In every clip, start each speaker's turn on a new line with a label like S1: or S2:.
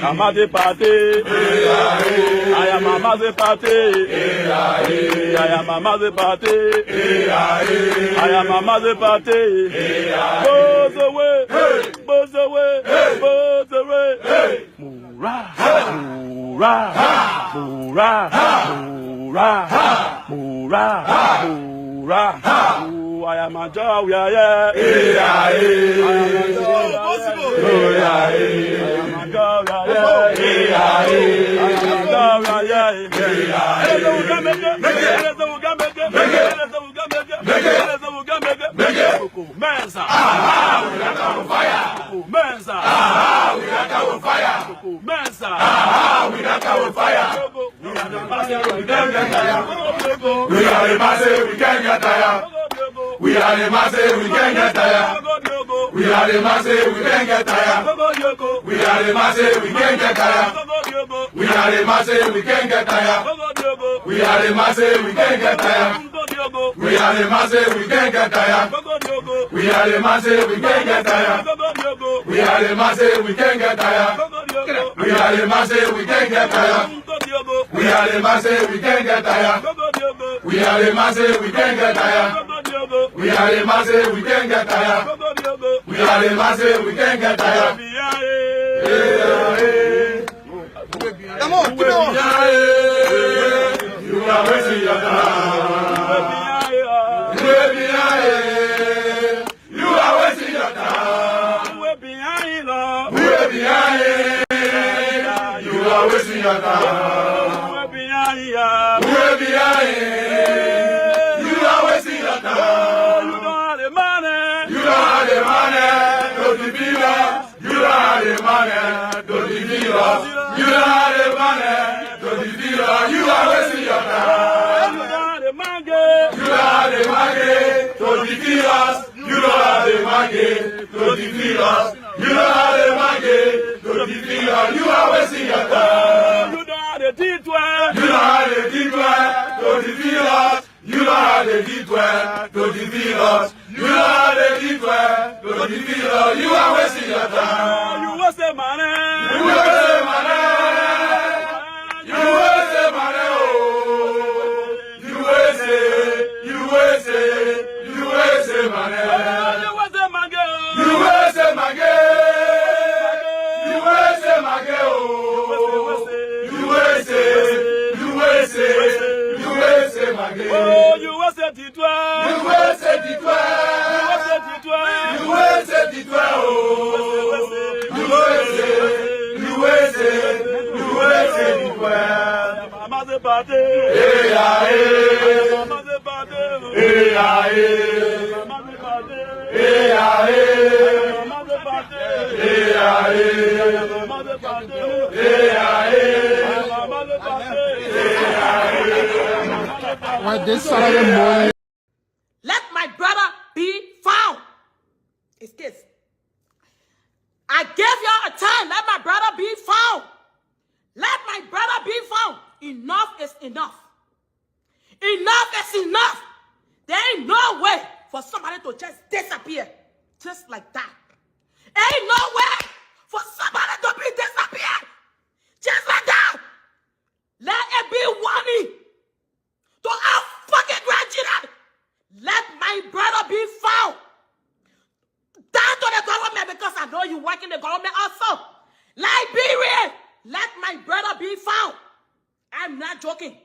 S1: Amade party. I am Amade party. I am Amade party. I am Amade party. Both away, both away, both away. Mura, mura, mura, mura, mura, mura. I am a joy, yeah. I am a joy,
S2: We are the masses, we can't get tired. We are the masses, we can't get tired. We are the masses, we can't get tired. We are the masses, we can't get tired. We are the masses, we can't get tired. We are the masses, we can't get tired. We are the masses, we can't get tired. We are the masses, we can't get tired. We are the masses, we can't get tired. We are the masses, we can't get tired. We are the masses, we can't get tired. We are the masses, we can't get tired. We are the masses, we can't get tired.
S3: Come on, keep on.
S2: You are wasting your time. You are wasting your time.
S1: We're behind,
S2: We're behind. You are wasting your time.
S1: we're behind,
S2: We're behind. You are wasting your time.
S1: you don't have the money.
S2: You don't have the money to defeat us. You don't have the money to defeat us. You don't have the money to defeat us. You are wasting your time.
S1: You don't have the money.
S2: You don't have the money to defeat us. You don't have the money to defeat us. You don't have the money to defeat us. You are wasting your time.
S1: You don't have the
S2: You
S1: T12.
S2: don't have the D12 to defeat us. You don't have the D12 to defeat us. You don't have the D12 to defeat us. You are wasting your time.
S1: You waste the money.
S2: You waste money. You waste money. Oh, you waste it. You waste it. You waste money.
S1: You waste the money.
S2: You waste money. You waste money. Oh, you waste it. You waste it. You waste money.
S1: Oh, you waste the T12.
S2: You waste the
S1: You waste the T12.
S2: You waste the oh. You waste it. You waste it. You waste the
S1: Amade party.
S2: Hey, hey.
S1: Amade party.
S2: Hey, hey.
S1: Amade party.
S2: Hey, hey.
S1: Amade party.
S2: Hey, hey.
S1: Amade party.
S2: Hey, hey.
S1: Amade party.
S3: Why this Saturday morning?
S4: Let my brother be found. It's this. I gave y'all a time. Let my brother be found. Let my brother be found. Enough is enough. Enough is enough. There ain't no way for somebody to just disappear. Just like that. Ain't no way for somebody to be disappeared. Just like that. Let it be warning to our fucking grandchildren. Let my brother be found. Down to the government, because I know you work in the government also. Liberia, let my brother be found. I'm not joking.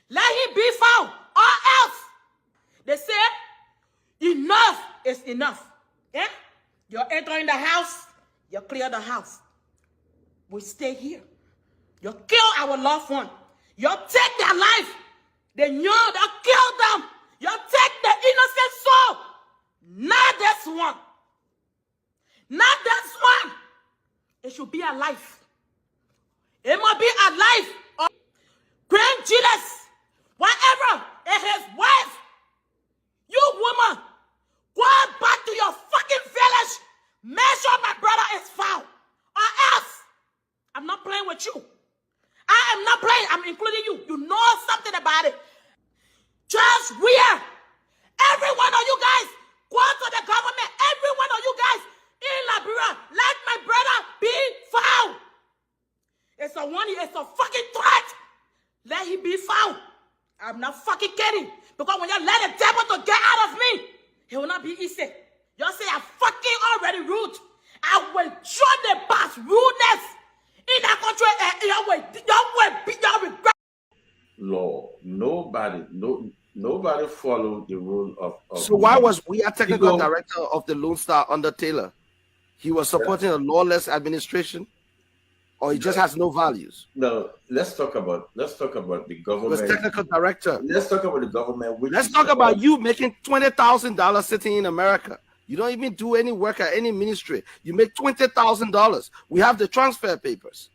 S4: Let him be found, or else. They say, enough is enough. Yeah? You're entering the house, you clear the house. We stay here. You kill our loved one. You take their life. They know they kill them. You take the innocent soul. Not this one. Not this one. It should be alive. It must be alive. Grandchildren, whatever, and his wife. You woman, go back to your fucking village. Make sure my brother is found. Or else, I'm not playing with you. I am not playing. I'm including you. You know something about it. Just where every one of you guys go to the government. Every one of you guys in Liberia, let my brother be found. It's a warning. It's a fucking threat. Let him be found. I'm not fucking kidding. Because when you let the devil to get out of me, it will not be easy. Y'all say I'm fucking already rude. I will show the past rudeness in that country, and y'all will regret.
S5: Law. Nobody followed the rule of
S3: So why was we a technical director of the Lone Star under Taylor? He was supporting a lawless administration, or he just has no values?
S5: No, let's talk about the government.
S3: He was technical director.
S5: Let's talk about the government.
S3: Let's talk about you making $20,000 sitting in America. You don't even do any work at any ministry. You make $20,000. We have the transfer papers.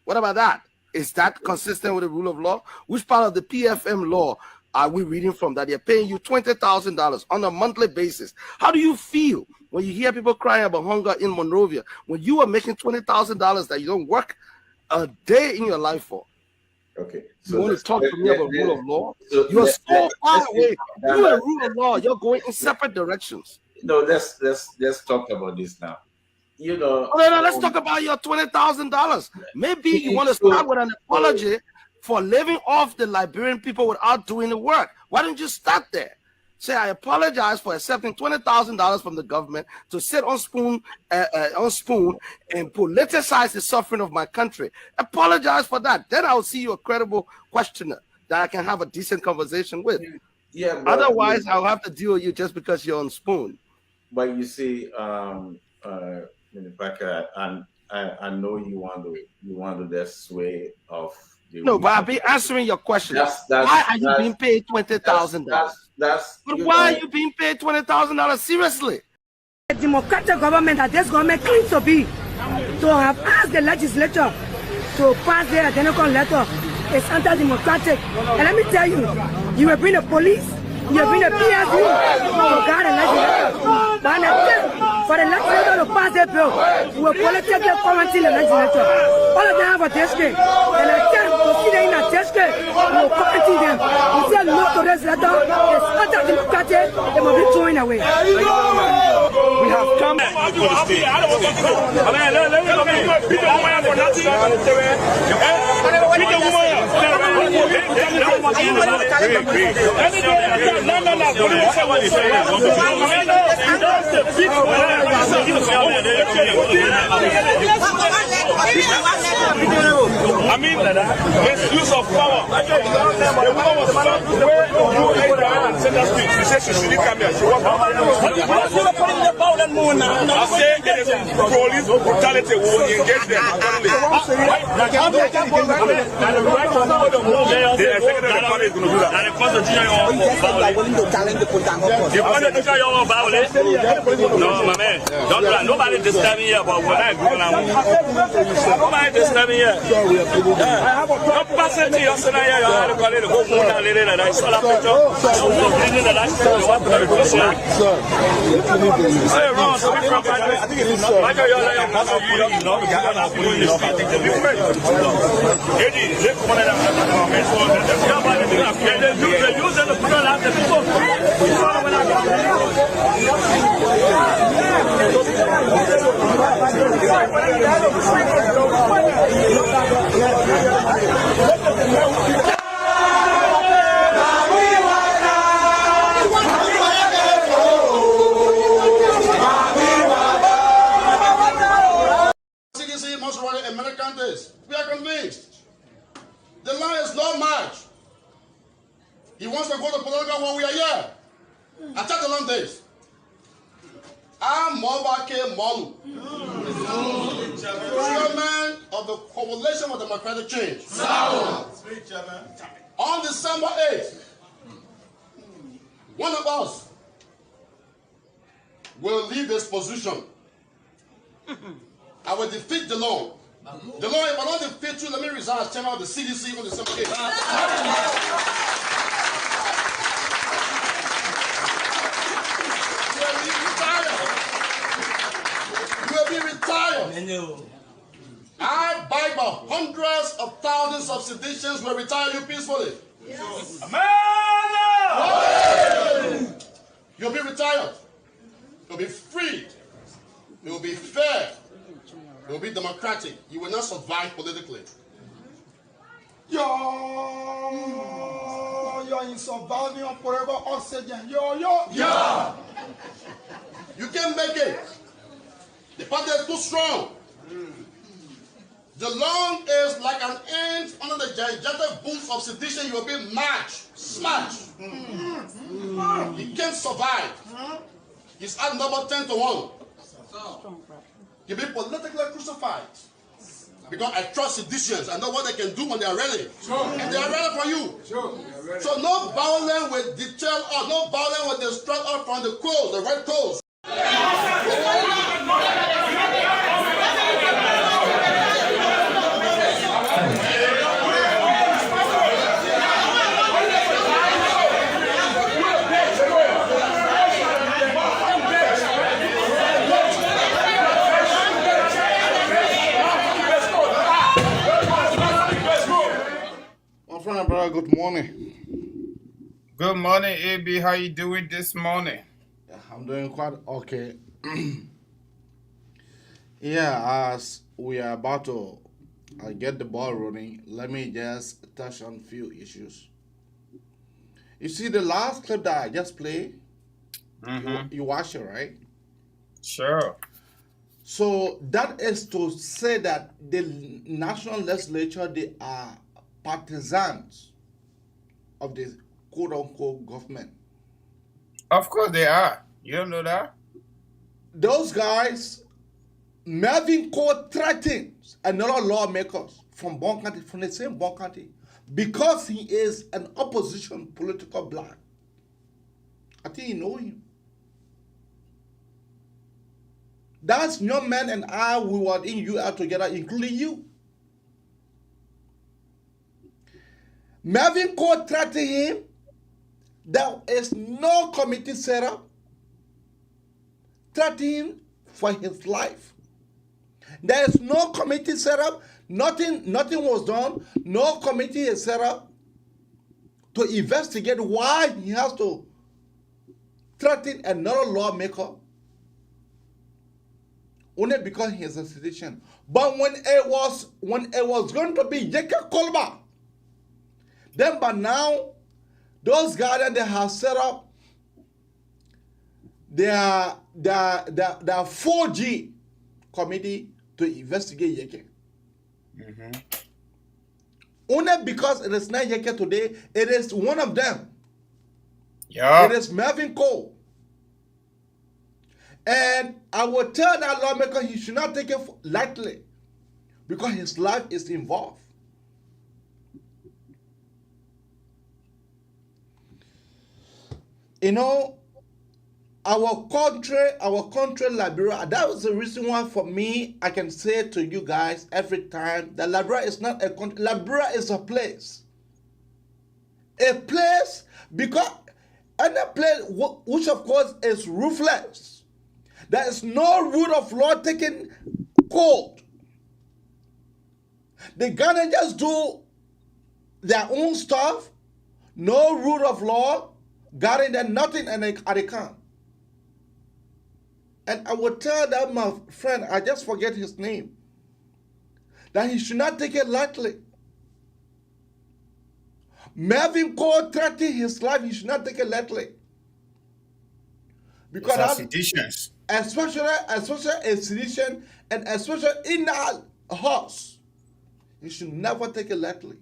S3: What about that? Is that consistent with the rule of law? Which part of the PFM law are we reading from that they're paying you $20,000 on a monthly basis? How do you feel when you hear people crying about hunger in Monrovia, when you are making $20,000 that you don't work a day in your life for?
S5: Okay.
S3: So you want to talk to me about rule of law? You're so far away. You and rule of law, you're going in separate directions.
S5: No, let's talk about this now. You know,
S3: no, let's talk about your $20,000. Maybe you want to start with an apology for living off the Liberian people without doing the work. Why don't you start there? Say, I apologize for accepting $20,000 from the government to sit on spoon and politicize the suffering of my country. Apologize for that. Then I'll see you a credible questioner that I can have a decent conversation with.
S5: Yeah.
S3: Otherwise, I'll have to deal with you just because you're on spoon.
S5: But you see, and I know you want to the sway of the.
S3: No, but I've been answering your question. Why are you being paid $20,000? But why are you being paid $20,000? Seriously?
S6: The democratic government that this government claims to be, to have asked the legislature to pass their identical letter, is anti-democratic. And let me tell you, you will bring the police, you will bring the PSU to guard the legislature. But for the legislature to pass their bill, we will politically quarantine the legislature. All of them have a desk, and attempt to see them in a desk, we will quarantine them. We say no to this letter, it's anti-democratic, they must be thrown away.
S3: We have come.
S1: I mean, misuse of power. The woman was found to where you and center street. She said she shouldn't come here. She was I say it is police brutality. We will engage them. The executive of the party is going to do that. No, my man. Don't do that. Nobody disturbing here, but when I go now, nobody disturbing here. No person to your son here. You have to call it a go moon and lady that I saw that picture. Say wrong. So we from I think it is so. Like you're like you know, we got to put in the street. Eddie, they come on and they use them to put on the people.
S2: American days. We are convinced. The line is not much. He wants to go to political when we are here. Attack the long days. I'm Mobake Molu, chairman of the Coalition for Democratic Change. On December 8th, one of us will leave this position. I will defeat the law. The law, if I don't defeat you, let me resign as chairman of the CDC on December 8th. You will be retired. I, by hundreds of thousands of seditions, will retire you peacefully. Yes. Amen. You'll be retired. You'll be free. You'll be fair. It will be democratic. You will not survive politically. You're in surviving forever oxygen. Yeah. You can't make it. The party is too strong. The lung is like an ant under the gigantic boots of sedition. You will be smashed. He can't survive. He's at number 10 to 1. He'll be politically crucified. Because I trust seditions. I know what they can do when they are ready. And they are ready for you. So no violence will deter us. No violence will distract us from the cause, the right cause. Brother, good morning.
S7: Good morning, AB. How you doing this morning?
S2: I'm doing quite okay. Yeah, as we are about to get the ball rolling, let me just touch on a few issues. You see the last clip that I just played? You watched it, right?
S7: Sure.
S2: So that is to say that the national legislature, they are partisans of the quote-unquote government.
S7: Of course they are. You don't know that?
S2: Those guys, Melvin Court threatens another lawmakers from Bon County, from the same Bon County, because he is an opposition political black. I think you know him. That's young man and I, we were in UR together, including you. Melvin Court threatened him. There is no committee set up. Threatening him for his life. There is no committee set up. Nothing was done. No committee is set up to investigate why he has to threaten another lawmaker only because he is a citizen. But when it was going to be Yeke Kolba, then by now, those guys they have set up their 4G committee to investigate Yeke. Only because it is not Yeke today, it is one of them.
S7: Yeah.
S2: It is Melvin Cole. And I will tell that lawmaker he should not take it lightly because his life is involved. You know, our country, Liberia, that was the reason why for me, I can say to you guys every time that Liberia is not a country. Liberia is a place. A place, because any place which of course is ruthless. There is no rule of law taking hold. The Ghanaians just do their own stuff. No rule of law. Guarding them nothing and they can't. And I would tell that my friend, I just forget his name, that he should not take it lightly. Melvin Cole threatened his life, he should not take it lightly. Because
S7: that's seditions.
S2: Especially a sedition, and especially in our house, you should never take it lightly.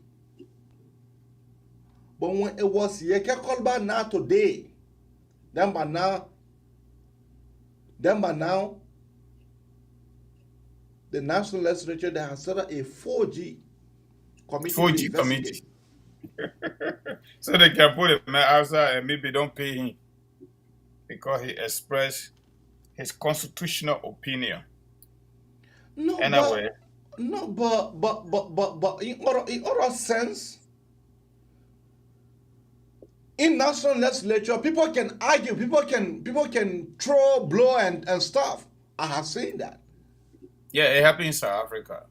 S2: But when it was Yeke Kolba now today, then by now, the National Legislature they have set up a 4G committee.
S7: 4G committee. So they can put a man outside and maybe don't pay him because he expressed his constitutional opinion.
S2: No,
S7: anyway.
S2: But in other sense, in national legislature, people can argue, people can throw, blow, and stuff. I have seen that.
S7: Yeah, it happened in South Africa.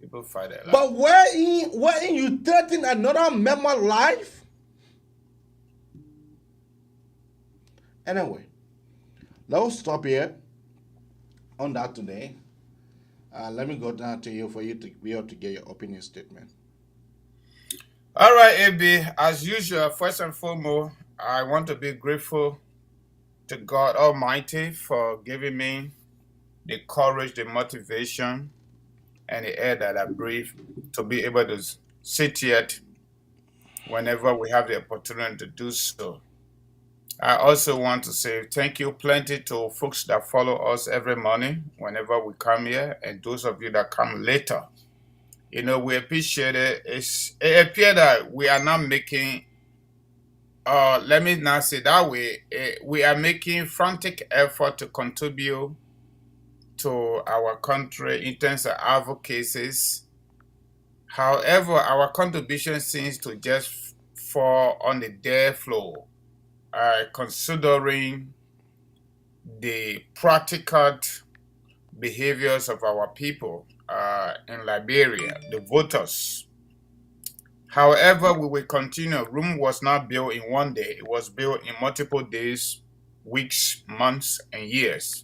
S7: People fight a lot.
S2: But wherein you threaten another member life? Anyway, let's stop here on that today. Let me go down to you for you to be able to get your opinion statement.
S7: All right, AB, as usual, first and foremost, I want to be grateful to God Almighty for giving me the courage, the motivation, and the air that I breathe to be able to sit here whenever we have the opportunity to do so. I also want to say thank you plenty to folks that follow us every morning whenever we come here, and those of you that come later. You know, we appreciate it. It appears that we are not making, let me not say that way, we are making frantic effort to contribute to our country in terms of advocacies. However, our contribution seems to just fall on the dead floor, considering the practical behaviors of our people in Liberia, the voters. However, we will continue. Rome was not built in one day. It was built in multiple days, weeks, months, and years.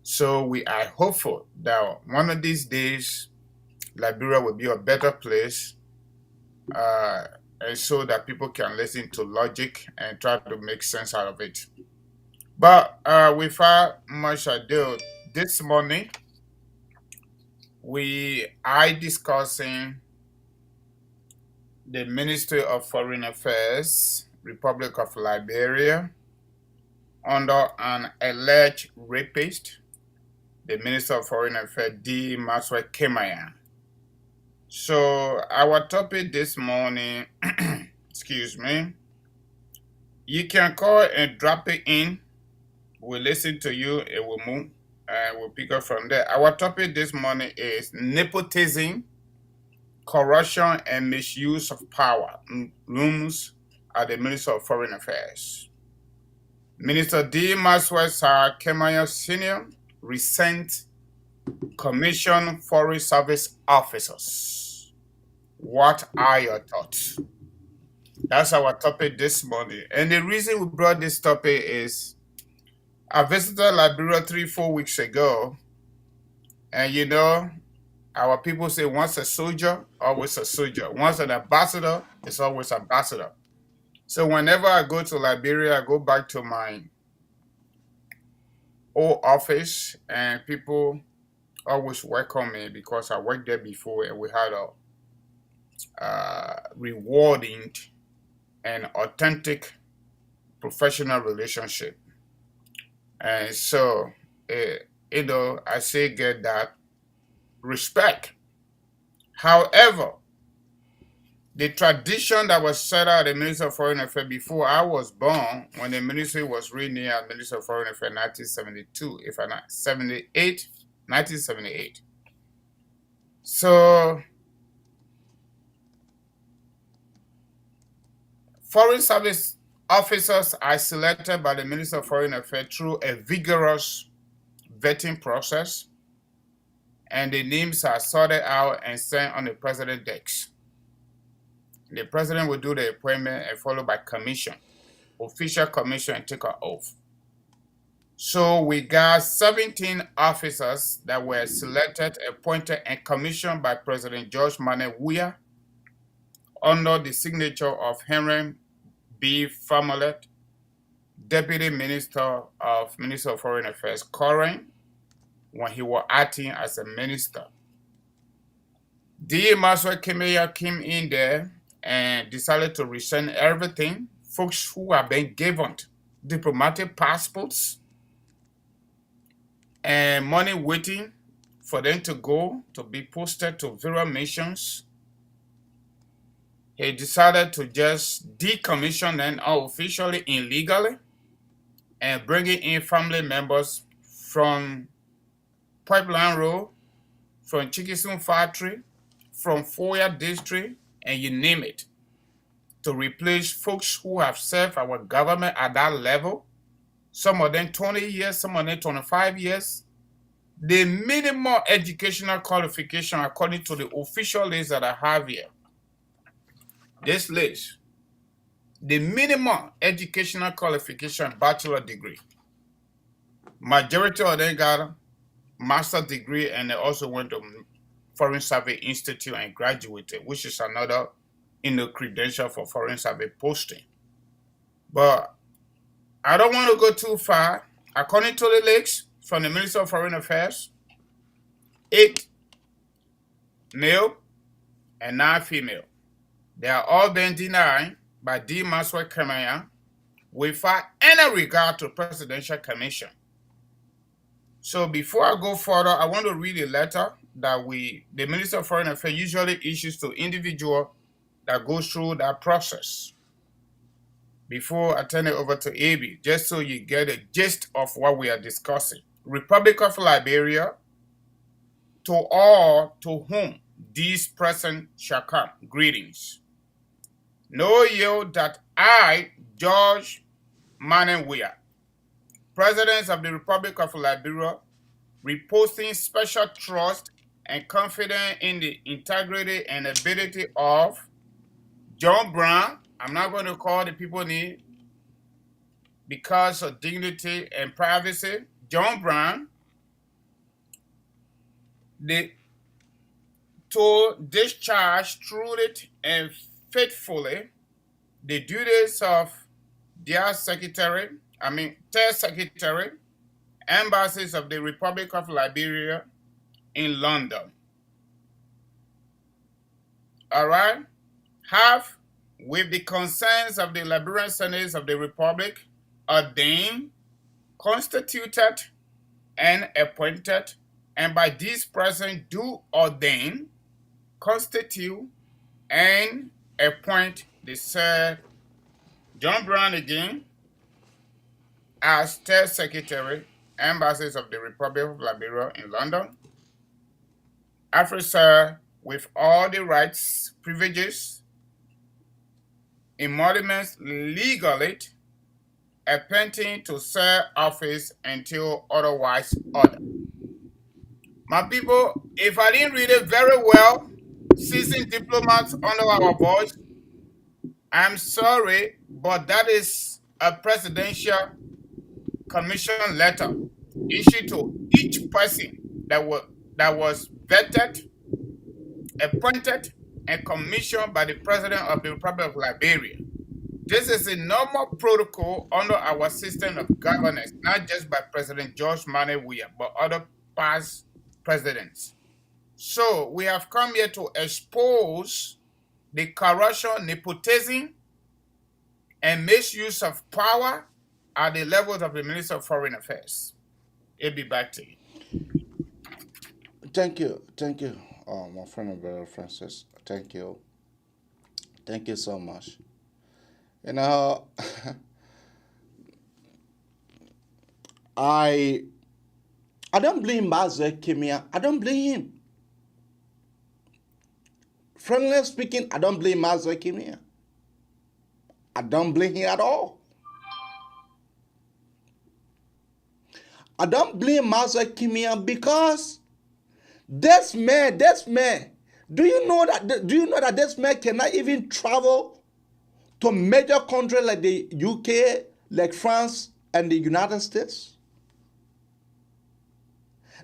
S7: So we are hopeful that one of these days, Liberia will be a better place, and so that people can listen to logic and try to make sense out of it. But without much ado, this morning, I discussing the Ministry of Foreign Affairs, Republic of Liberia, under an alleged rapist, the Minister of Foreign Affairs, D. Maswe Kemaya. So our topic this morning, excuse me, you can call and drop it in. We'll listen to you, it will move, and we'll pick up from there. Our topic this morning is nepotism, corruption, and misuse of power. Looms at the Minister of Foreign Affairs. Minister D. Maswe Kemaya Sr. recent commissioned foreign service officers. What are your thoughts? That's our topic this morning. And the reason we brought this topic is I visited Liberia 3-4 weeks ago, and you know, our people say once a soldier, always a soldier. Once an ambassador, it's always ambassador. So whenever I go to Liberia, I go back to my old office, and people always welcome me because I worked there before, and we had a rewarding and authentic professional relationship. And so, you know, I say get that respect. However, the tradition that was set out at the Ministry of Foreign Affairs before I was born, when the ministry was renamed as Ministry of Foreign Affairs in 1972, if I'm not 1978. So, foreign service officers are selected by the Minister of Foreign Affairs through a vigorous vetting process, and the names are sorted out and sent on the president's desk. The president will do the appointment and followed by commission, official commission, and take an oath. So we got 17 officers that were selected, appointed, and commissioned by President George Mane Weah under the signature of Henry B. Famolet, Deputy Minister of Foreign Affairs, current, when he was acting as a minister. D. Maswe Kemaya came in there and decided to rescind everything. Folks who have been given diplomatic passports and money waiting for them to go to be posted to various missions. He decided to just decommission them officially, illegally, and bringing in family members from Pipeline Road, from Chikisun Factory, from Foya District, and you name it, to replace folks who have served our government at that level, some of them 20 years, some of them 25 years. The minimum educational qualification, according to the official list that I have here, this list, the minimum educational qualification, bachelor degree. Majority of them got a master's degree, and they also went to Foreign Service Institute and graduated, which is another in the credential for foreign service posting. But I don't want to go too far. According to the leaks from the Minister of Foreign Affairs, 8 male and 9 female. They are all being denied by D. Maxwell Kemanya without any regard to Presidential Commission. So before I go further, I want to read a letter that the Minister of Foreign Affairs usually issues to individual that goes through that process. Before I turn it over to AB, just so you get a gist of what we are discussing. Republic of Liberia, to all to whom these present shall come, greetings. Know you that I, George Manenwea, President of the Republic of Liberia, reposting special trust and confidence in the integrity and ability of John Brown. I'm not going to call the people name because of dignity and privacy. John Brown, to discharge truly and faithfully the duties of their secretary, third secretary, embassies of the Republic of Liberia in London. All right? Have, with the consents of the Liberian Senate of the Republic, ordained, constituted, and appointed, and by these present do ordain, constitute, and appoint the said John Brown again as third secretary, embassies of the Republic of Liberia in London, officer with all the rights, privileges, emoluments legally, appointing to serve office until otherwise ordered. My people, if I didn't read it very well, seasoned diplomats under our voice, I'm sorry, but that is a presidential commission letter issued to each person that was vetted, appointed, and commissioned by the President of the Republic of Liberia. This is a normal protocol under our system of governance, not just by President George Manenwea, but other past presidents. So we have come here to expose the corruption, nepotism, and misuse of power at the levels of the Minister of Foreign Affairs. It'll be back to you.
S8: Thank you, my friend and brother Francis. Thank you so much. You know, I don't blame Maxwell Kemanya. I don't blame him. Frankly speaking, I don't blame Maxwell Kemanya. I don't blame him at all. I don't blame Maxwell Kemanya because this man, do you know that this man cannot even travel to major countries like the UK, like France, and the United States?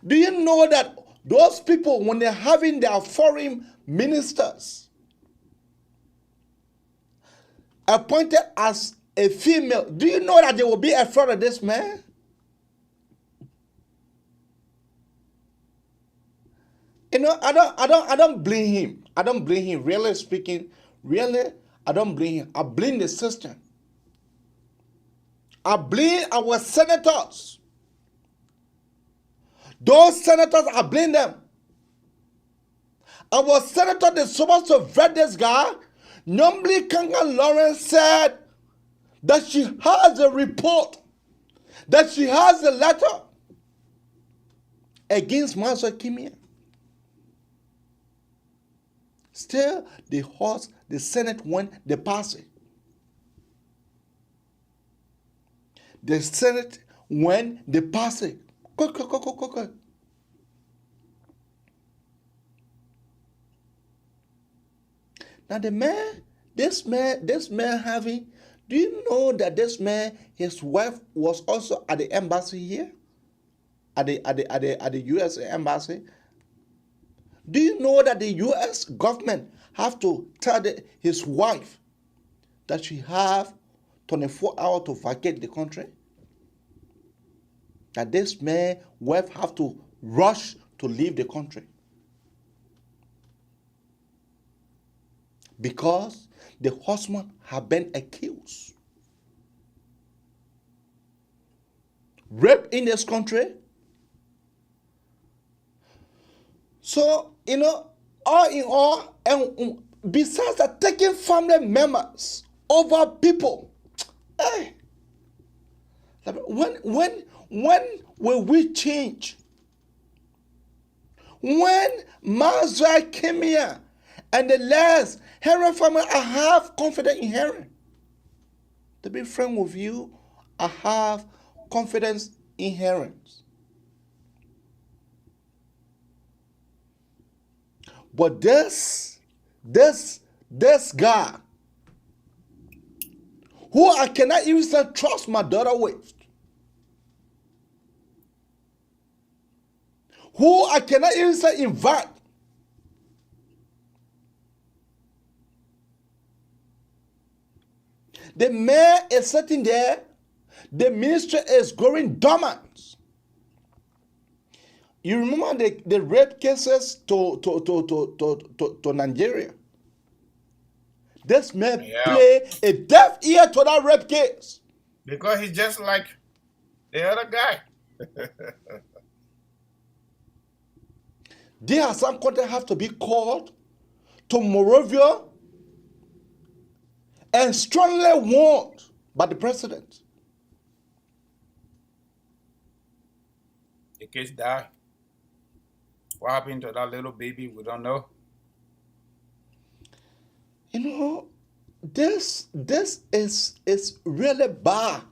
S8: Do you know that those people, when they're having their foreign ministers appointed as a female, do you know that they will be afraid of this man? You know, I don't blame him. I don't blame him. Really speaking, I don't blame him. I blame the system. I blame our senators. Those senators, I blame them. Our senator, they're supposed to vet this guy. Normally, Kangan Lawrence said that she has a report, that she has a letter against Maxwell Kemanya. Still, the Senate won, they passed it. The Senate won, they passed it. Go. Now this man having, do you know that this man, his wife was also at the embassy here? At the US embassy? Do you know that the US government have to tell his wife that she have 24 hours to vacate the country? That this man wife have to rush to leave the country because the husband have been accused. Rape in this country. So, all in all, and besides that, taking family members over people, hey, when will we change? When Mazra came here and the last Heron family, I have confidence in Heron. To be frank with you, I have confidence in Heron. But this guy, who I cannot even trust my daughter with, who I cannot even invite, the man is sitting there, the ministry is going dormant. You remember the rape cases to Nigeria? This man play a deaf ear to that rape case.
S7: Because he's just like the other guy.
S8: There are some countries have to be called to Moravia and strongly warned by the president.
S7: The case died. What happened to that little baby? We don't know.
S8: This is really bad.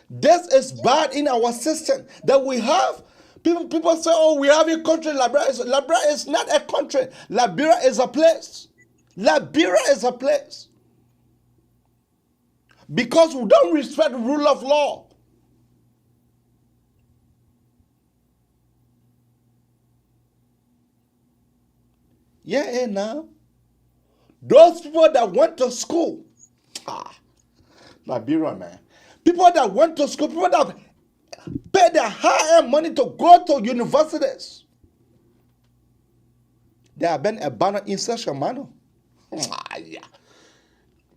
S8: This is bad in our system that we have. People say, oh, we have a country. Liberia is not a country. Liberia is a place. Liberia is a place. Because we don't respect the rule of law. Yeah, now. Those people that went to school. Liberia, man. People that went to school, people that paid their high-end money to go to universities. They have been abandoned in such a manner.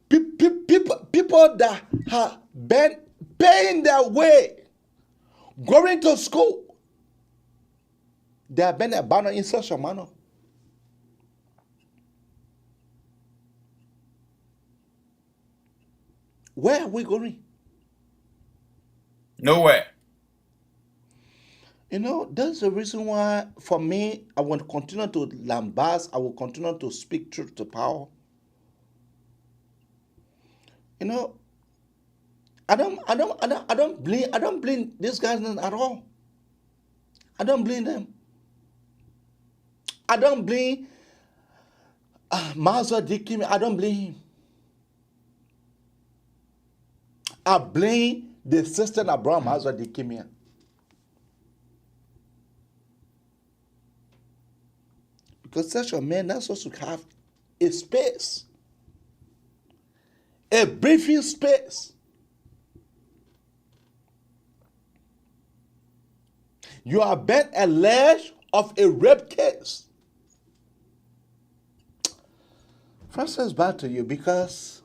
S8: People that have been paying their way, going to school, they have been abandoned in such a manner. Where are we going?
S7: Nowhere.
S8: That's the reason why, for me, I will continue to lambast. I will continue to speak truth to power. I don't blame these guys at all. I don't blame them. I don't blame Mazda Dikimi. I don't blame him. I blame the system that brought Mazda Dikimi. Because such a man that's supposed to have a space, a briefing space. You are being alleged of a rape case. First, it's bad to you because.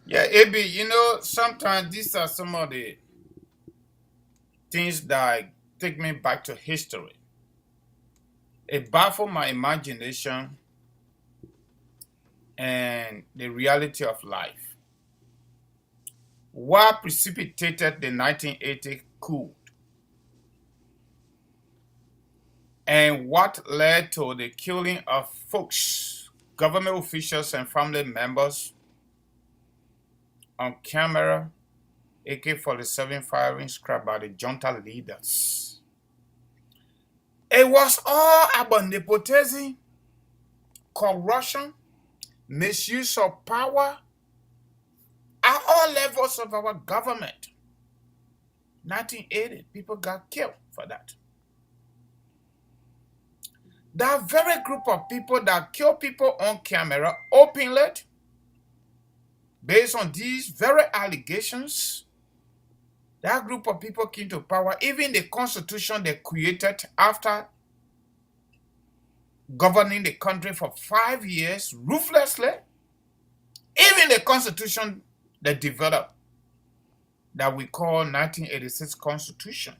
S7: Yeah, AB, sometimes these are some of the things that take me back to history. It baffles my imagination and the reality of life. What precipitated the 1980 coup? And what led to the killing of folks, government officials and family members on camera, AK-47 firing squad by the junta leaders? It was all about nepotism, corruption, misuse of power at all levels of our government. 1980, people got killed for that. That very group of people that kill people on camera openly, based on these very allegations, that group of people came to power. Even the constitution they created after governing the country for 5 years ruthlessly, even the constitution they developed that we call 1986 Constitution,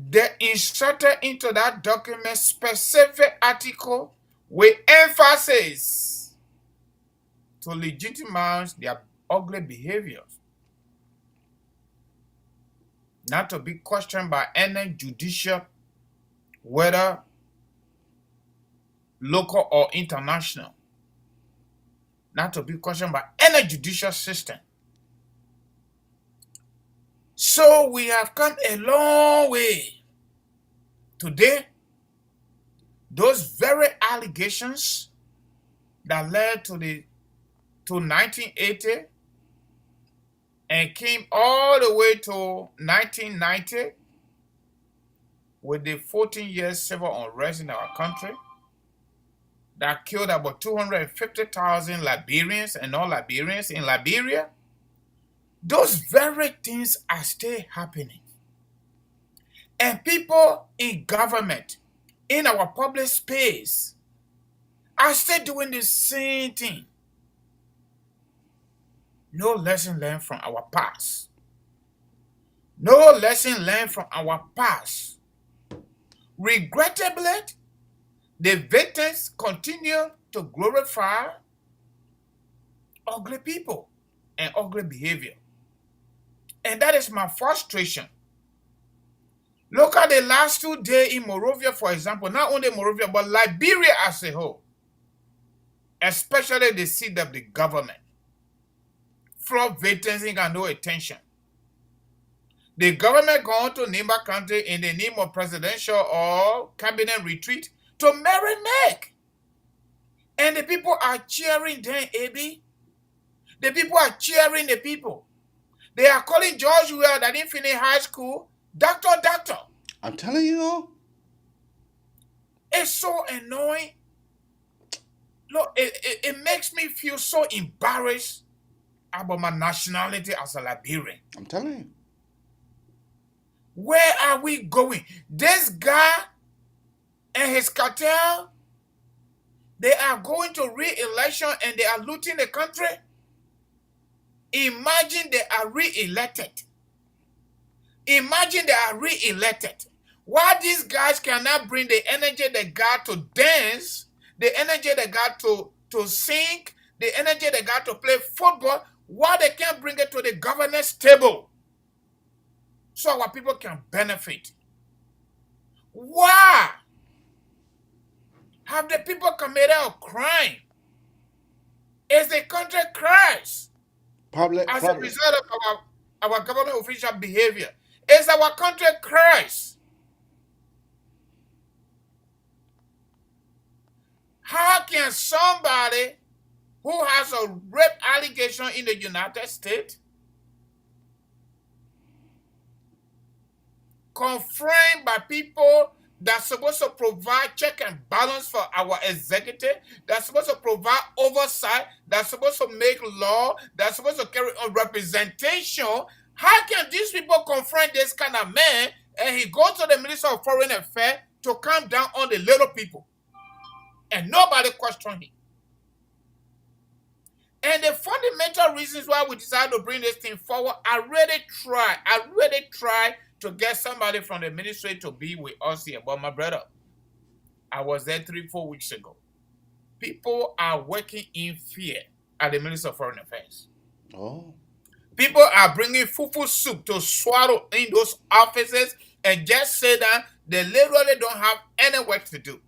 S7: they inserted into that document specific article with emphasis to legitimize their ugly behaviors, not to be questioned by any judicial, whether local or international, not to be questioned by any judicial system. So we have come a long way. Today, those very allegations that led to 1980 and came all the way to 1990 with the 14-year civil unrest in our country that killed about 250,000 Liberians and non-Liberians in Liberia. Those very things are still happening. And people in government, in our public space, are still doing the same thing. No lesson learned from our past. No lesson learned from our past. Regrettably, the victims continue to glorify ugly people and ugly behavior. And that is my frustration. Look at the last 2 days in Monrovia, for example. Not only Monrovia, but Liberia as a whole. Especially the seat of the government. Flood victims ain't got no attention. The government gone to Nimba County in the name of presidential or cabinet retreat to merry-make. And the people are cheering them, AB. The people are cheering the people. They are calling George Will that didn't finish high school, doctor.
S8: I'm telling you.
S7: It's so annoying. Look, it makes me feel so embarrassed about my nationality as a Liberian.
S8: I'm telling you.
S7: Where are we going? This guy and his cartel, they are going to re-election and they are looting the country. Imagine they are re-elected. Imagine they are re-elected. Why these guys cannot bring the energy they got to dance, the energy they got to sing, the energy they got to play football, why they can't bring it to the governance table so our people can benefit? Why have the people committed a crime? Is the country crashed as a result of our government official behavior? Is our country crashed? How can somebody who has a rape allegation in the United States confirmed by people that's supposed to provide check and balance for our executive, that's supposed to provide oversight, that's supposed to make law, that's supposed to carry on representation? How can these people confront this kind of man and he goes to the Minister of Foreign Affairs to come down on the little people and nobody question him? And the fundamental reasons why we decided to bring this thing forward, I really tried to get somebody from the ministry to be with us here. But my brother, I was there 3-4 weeks ago. People are working in fear at the Ministry of Foreign Affairs.
S8: Oh.
S7: People are bringing fufu soup to swallow in those offices and just say that they literally don't have any work to do.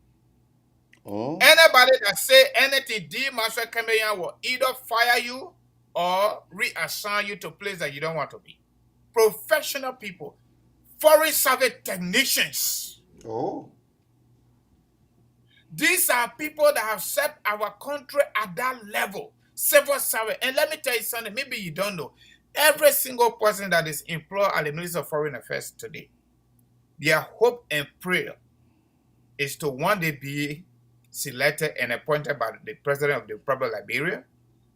S8: Oh.
S7: Anybody that say anything, D. Master Cameron will either fire you or reassign you to a place that you don't want to be. Professional people, foreign service technicians.
S8: Oh.
S7: These are people that have set our country at that level. Civil service. And let me tell you something, maybe you don't know. Every single person that is employed at the Ministry of Foreign Affairs today, their hope and prayer is to one day be selected and appointed by the President of the Republic of Liberia,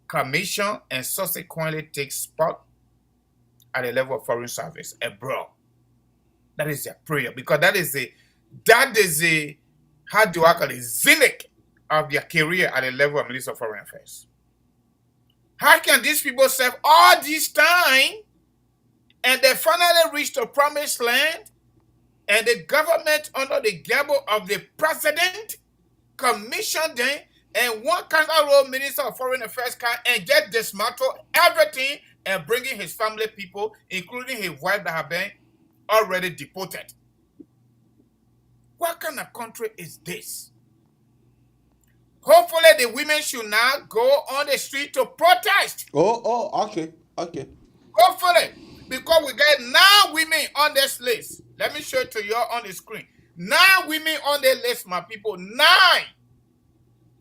S7: commission, and subsequently take spot at the level of foreign service abroad. That is their prayer, because that is a how do I call it, zenith of their career at the level of Minister of Foreign Affairs. How can these people serve all this time and they finally reach the promised land and the government under the gabble of the president commissioned them and one kangaroo Minister of Foreign Affairs can and just dismantle everything and bringing his family people, including his wife that have been already deported? What kind of country is this? Hopefully the women should now go on the street to protest.
S8: Okay.
S7: Hopefully, because we get 9 women on this list. Let me show it to you on the screen. 9 women on the list, my people. 9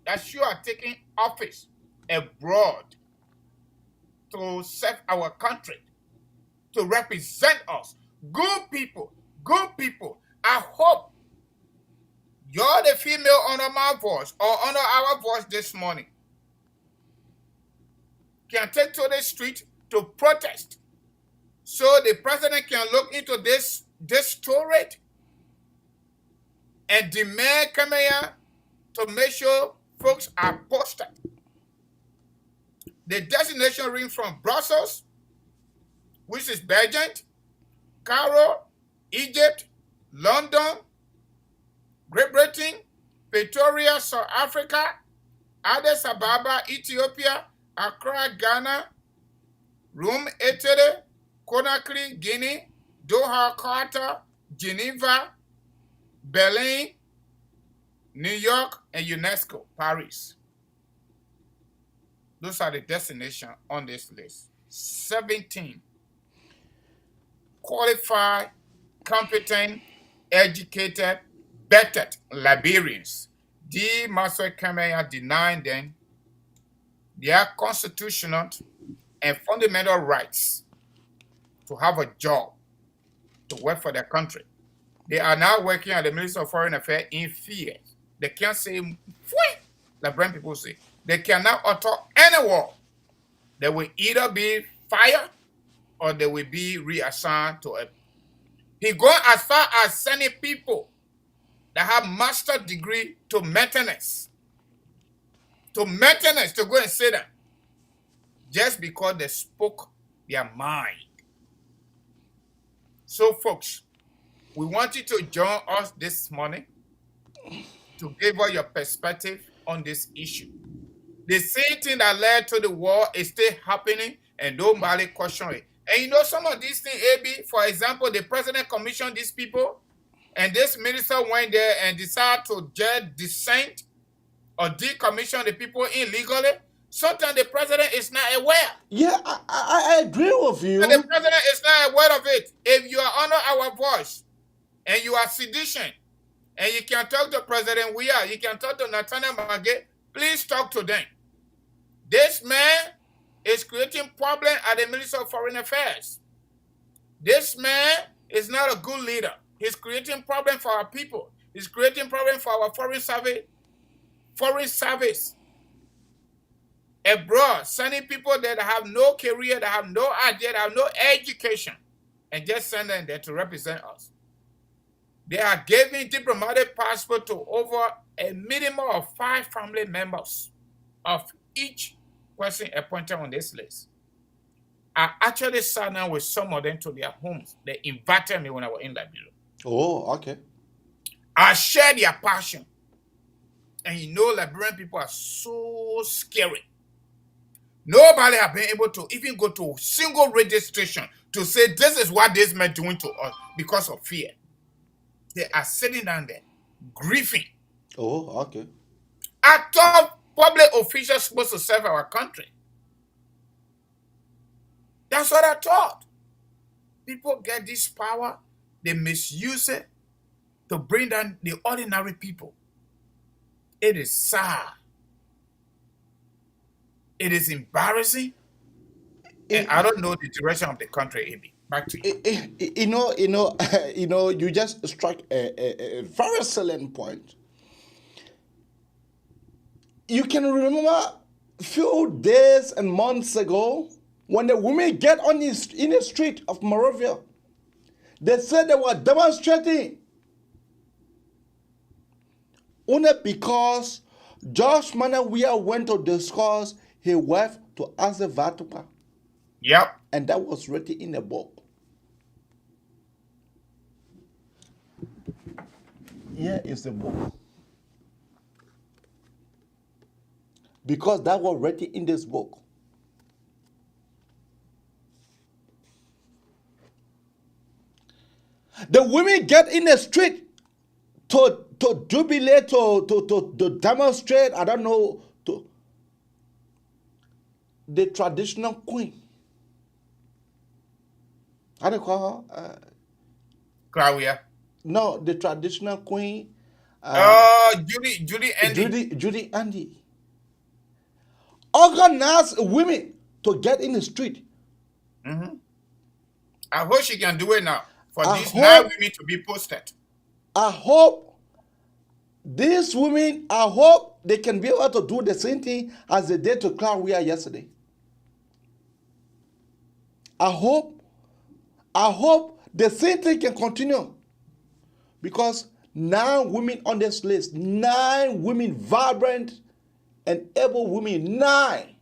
S7: that you are taking office abroad to serve our country, to represent us. Good people, good people. I hope you're the female under my voice or under our voice this morning can take to the street to protest so the president can look into this story and demand coming here to make sure folks are posted. The destination ring from Brussels, which is Belgium, Cairo, Egypt, London, Great Britain, Pretoria, South Africa, Addis Ababa, Ethiopia, Accra, Ghana, Rome, Italy, Conakry, Guinea, Doha, Qatar, Geneva, Berlin, New York, and UNESCO, Paris. Those are the destinations on this list. 17 qualified, competent, educated, vetted Liberians. The Master Kemenya denying them their constitutional and fundamental rights to have a job, to work for their country. They are now working at the Ministry of Foreign Affairs in fear. They can't say, "Fui," like Liberian people say. They cannot utter any word. They will either be fired or they will be reassigned to a. He goes as far as sending people that have master's degree to maintenance. To maintenance, to go and say that. Just because they spoke their mind. So, folks, we want you to join us this morning to give us your perspective on this issue. The same thing that led to the war is still happening and nobody question it. And you know some of these things, AB, for example, the president commissioned these people and this minister went there and decided to just dissent or decommission the people illegally. Sometimes the president is not aware.
S8: Yeah, I agree with you.
S7: And the president is not aware of it. If you are under our voice and you are sedition and you can talk to President Weah, you can talk to Nathaniel Magé, please talk to them. This man is creating problems at the Ministry of Foreign Affairs. This man is not a good leader. He's creating problems for our people. He's creating problems for our foreign service abroad, sending people that have no career, that have no idea, that have no education, and just send them there to represent us. They are giving diplomatic passport to over a minimum of 5 family members of each person appointed on this list. I actually sat down with some of them to their homes. They invited me when I was in Liberia.
S8: Oh, okay.
S7: I shared their passion. And you know, Liberian people are so scary. Nobody has been able to even go to a single registration to say this is what this man doing to us because of fear. They are sitting down there, grieving.
S8: Oh, okay.
S7: I thought public officials supposed to serve our country. That's what I thought. People get this power, they misuse it to bring down the ordinary people. It is sad. It is embarrassing. And I don't know the direction of the country, AB. Back to you.
S8: You just struck a very salient point. You can remember a few days and months ago when the women get in the street of Monrovia, they said they were demonstrating only because Josh Manawia went to discuss his wife to answer Vatupa.
S7: Yep.
S8: And that was written in the book. Here is the book. Because that was written in this book. The women get in the street to jubilate, to demonstrate, I don't know, to the traditional queen. How do you call her?
S7: Claudia.
S8: No, the traditional queen.
S7: Judy Andy.
S8: Judy Andy. Organize women to get in the street.
S7: Mm-hmm. I hope she can do it now. For these 9 women to be posted.
S8: I hope these women, I hope they can be able to do the same thing as they did to Claudia yesterday. I hope the same thing can continue. Because 9 women on this list, 9 women, vibrant and able women, 9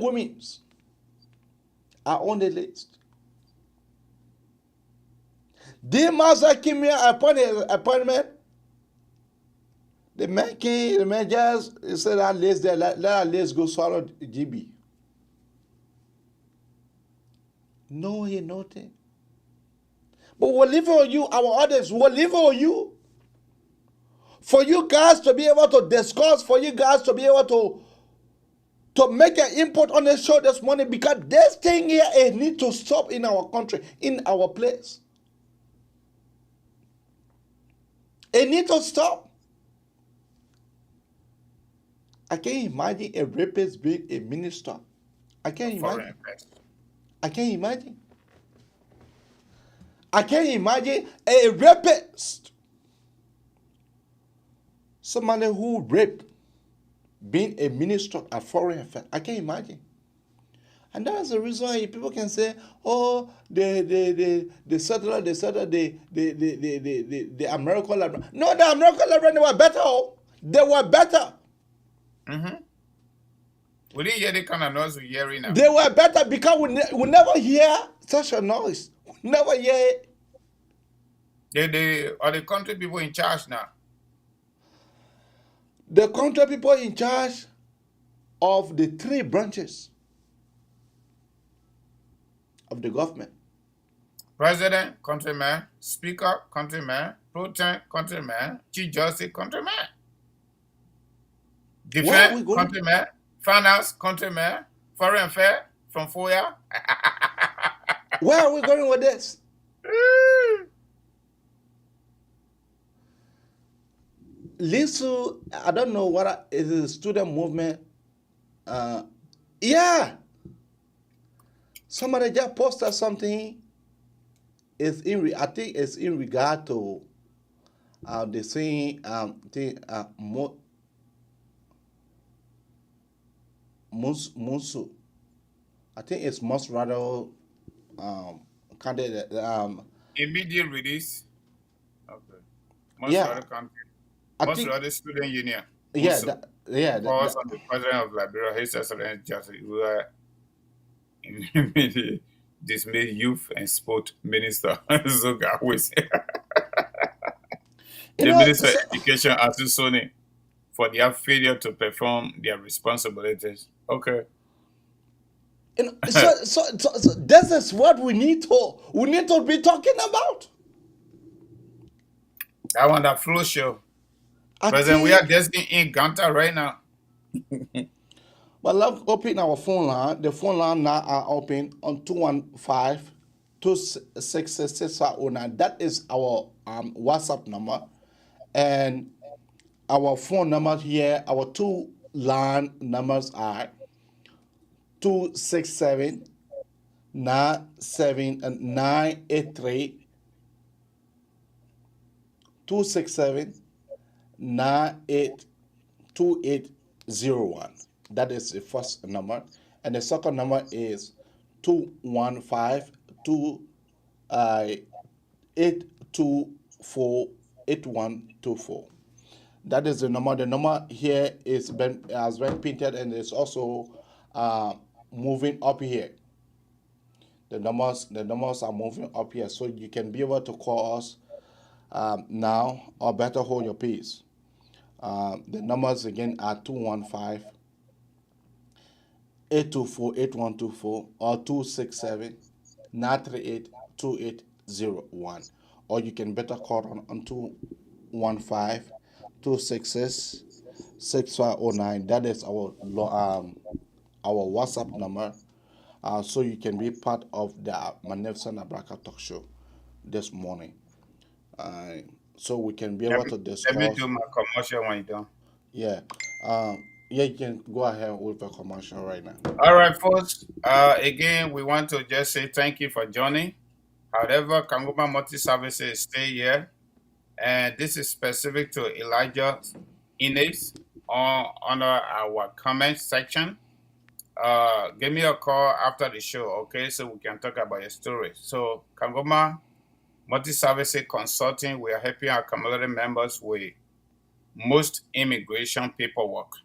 S8: women are on the list. The master came here appointment. The man came, the man just said, let's go swallow GB. No, he nothing. But we'll leave it on you, our audience, we'll leave it on you. For you guys to be able to discuss, for you guys to be able to make an input on the show this morning, because this thing here, it needs to stop in our country, in our place. It needs to stop. I can't imagine a rapist being a minister. I can't imagine. I can't imagine. I can't imagine a rapist, somebody who raped, being a minister at foreign affairs. I can't imagine. And that's the reason why people can say, oh, the settler, the American Liberian. No, the American Liberian, they were better. Oh. They were better.
S7: Mm-hmm. We didn't hear the kind of noise we're hearing now.
S8: They were better because we never hear such a noise. We never hear it.
S7: They are the country people in charge now.
S8: The country people in charge of the 3 branches of the government.
S7: President, countryman. Speaker, countryman. Pro Tem, countryman. Chief Justice, countryman. Defense, countryman. Finance, countryman. Foreign affairs, from FOIA.
S8: Where are we going with this? Lisu, I don't know what is a student movement. Yeah. Somebody just posted something. I think it's in regard to the saying Musu. I think it's most rather candidate.
S7: Immediate release. Okay. Most
S8: Yeah.
S7: rather country. Most rather student union.
S8: Yeah.
S7: Calls on the president of Liberia, His Excellency Justice, who are immediate dismayed youth and sport minister. So the Minister of Education, Atusoni, for their failure to perform their responsibilities. Okay.
S8: So this is what we need to be talking about.
S7: I want that flow show. President, we are just in Ganta right now.
S8: But let's open our phone line. The phone line now are open on 215-266-609. That is our WhatsApp number. And our phone number here, our 2 line numbers are 267 983 267 2801. That is the first number. And the second number is 215 824 8124. That is the number. The number here has been printed and it's also moving up here. The numbers are moving up here, so you can be able to call us now, or better hold your peace. The numbers again are 215 824 8124 or 267 938 2801. Or you can better call on 215 266 6509. That is our WhatsApp number. So you can be part of the Magnificent Abraka talk show this morning. So we can be able to discuss.
S7: Let me do my commercial when you're done.
S8: Yeah. Yeah, you can go ahead with the commercial right now.
S7: All right, folks. Again, we want to just say thank you for joining. However, Kangoma Multi Services stay here. And this is specific to Elijah Innes under our comment section. Give me a call after the show, okay? So we can talk about your story. So Kangoma Multi-Services Consulting, we are helping our community members with most immigration paperwork.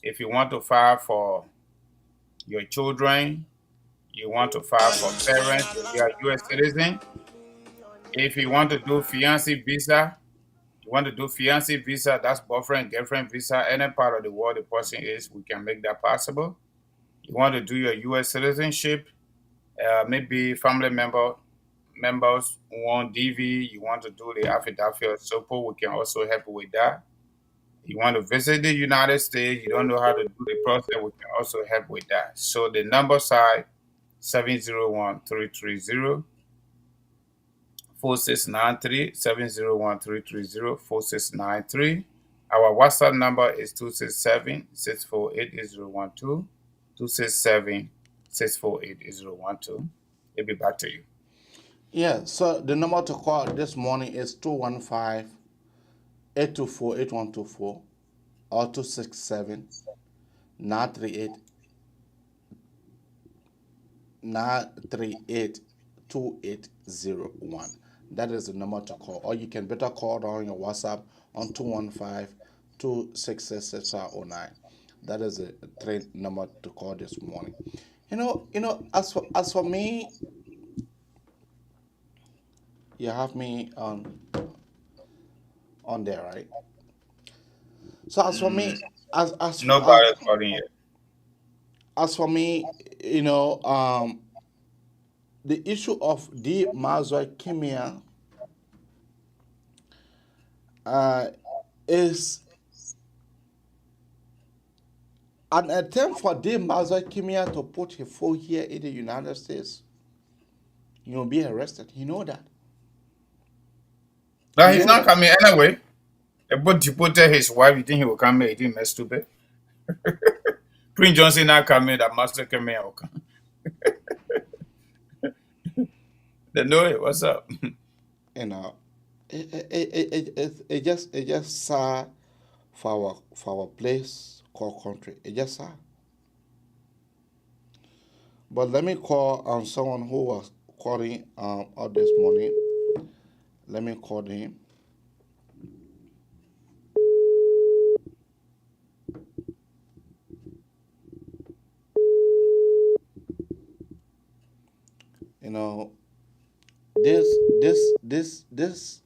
S7: If you want to file for your children, you want to file for parents, if you are U.S. citizen, if you want to do fiancé visa, that's boyfriend, girlfriend visa, any part of the world the person is, we can make that possible. You want to do your U.S. citizenship, maybe family members want DV, you want to do the affidavit or so forth, we can also help you with that. You want to visit the United States, you don't know how to do the process, we can also help with that. So the numbers are 701-330-4693, 701-330-4693. Our WhatsApp number is 267-648-8012, 267-648-8012. It'll be back to you.
S8: Yeah, so the number to call this morning is 215-824-8124 or 267-938-2801. That is the number to call. Or you can better call on your WhatsApp on 215-266-6509. That is the third number to call this morning. As for me, you have me on there, right? So as for me,
S7: Nobody's calling yet.
S8: As for me, the issue of the Kimia is an attempt for the Kimia to put his foot here in the United States. You'll be arrested. You know that.
S7: No, he's not coming anyway. But deported his wife, you think he will come here? He didn't mess stupid. Prince Johnson not coming, that master came here. They know it. What's up?
S8: It just sad for our place called country. It just sad. But let me call someone who was calling out this morning. Let me call him.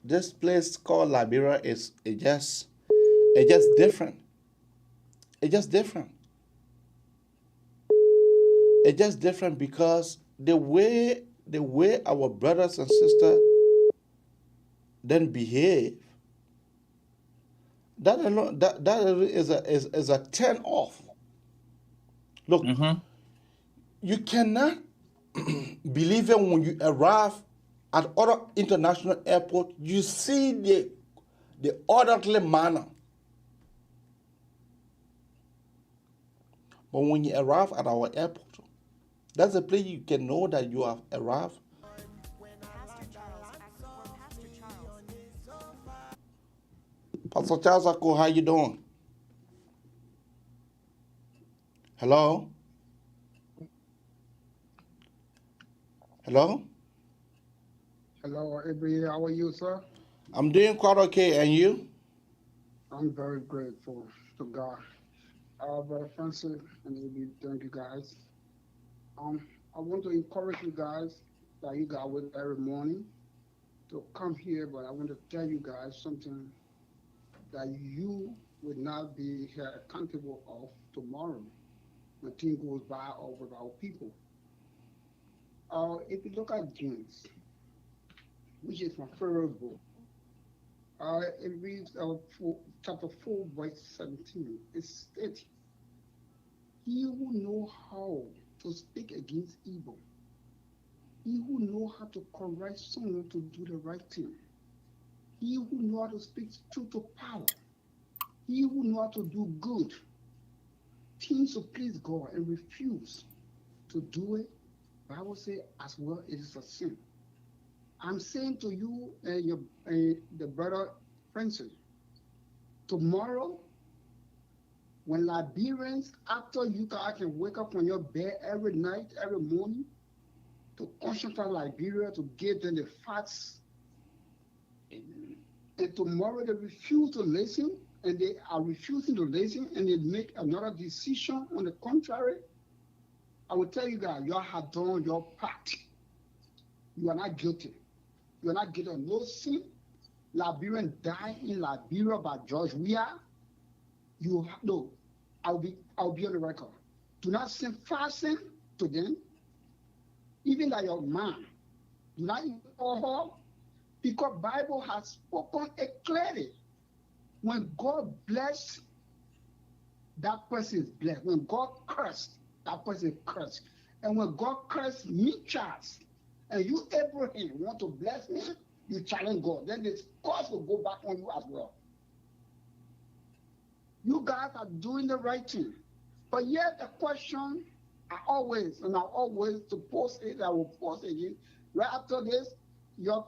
S8: This place called Liberia is just different. It's just different. It's just different because the way our brothers and sisters then behave, that alone, that is a turn off. Look, you cannot believe it when you arrive at other international airport. You see the orderly manner, but when you arrive at our airport, That's a place you can know that you have arrived. Pastor Charles Ako, how you doing? Hello? Hello?
S9: Hello, Avery. How are you, sir?
S8: I'm doing quite okay, and you?
S9: I'm very grateful to God. Brother Francis and Avery, thank you guys. I want to encourage you guys that you guys wake every morning to come here, but I want to tell you guys something that you will not be accountable of tomorrow when things goes by or with our people. If you look at James, which is my favorite book, it reads chapter 4, verse 17. It states, he who know how to speak against evil, he who know how to correct someone to do the right thing, he who know how to speak truth to power, he who know how to do good, things to please God and refuse to do it, Bible says as well it is a sin. I'm saying to you and the brother Francis, tomorrow, when Liberians, after you guys can wake up on your bed every night, every morning, to concentrate Liberia, to give them the facts, and tomorrow they refuse to listen, and they are refusing to listen, and they make another decision on the contrary, I will tell you guys, you have done your part. You are not guilty. You are not guilty of no sin. Liberian died in Liberia by George Weah. I'll be on the record. Do not send fasting to them, even like your man. Do not call her, because Bible has spoken it clearly. When God bless, that person is blessed. When God curse, that person is cursed. And when God curse me, Charles, and you, Abraham, want to bless me, you challenge God. Then this curse will go back on you as well. You guys are doing the right thing. But yet the question, I always to post it, I will post it again. Right after this, your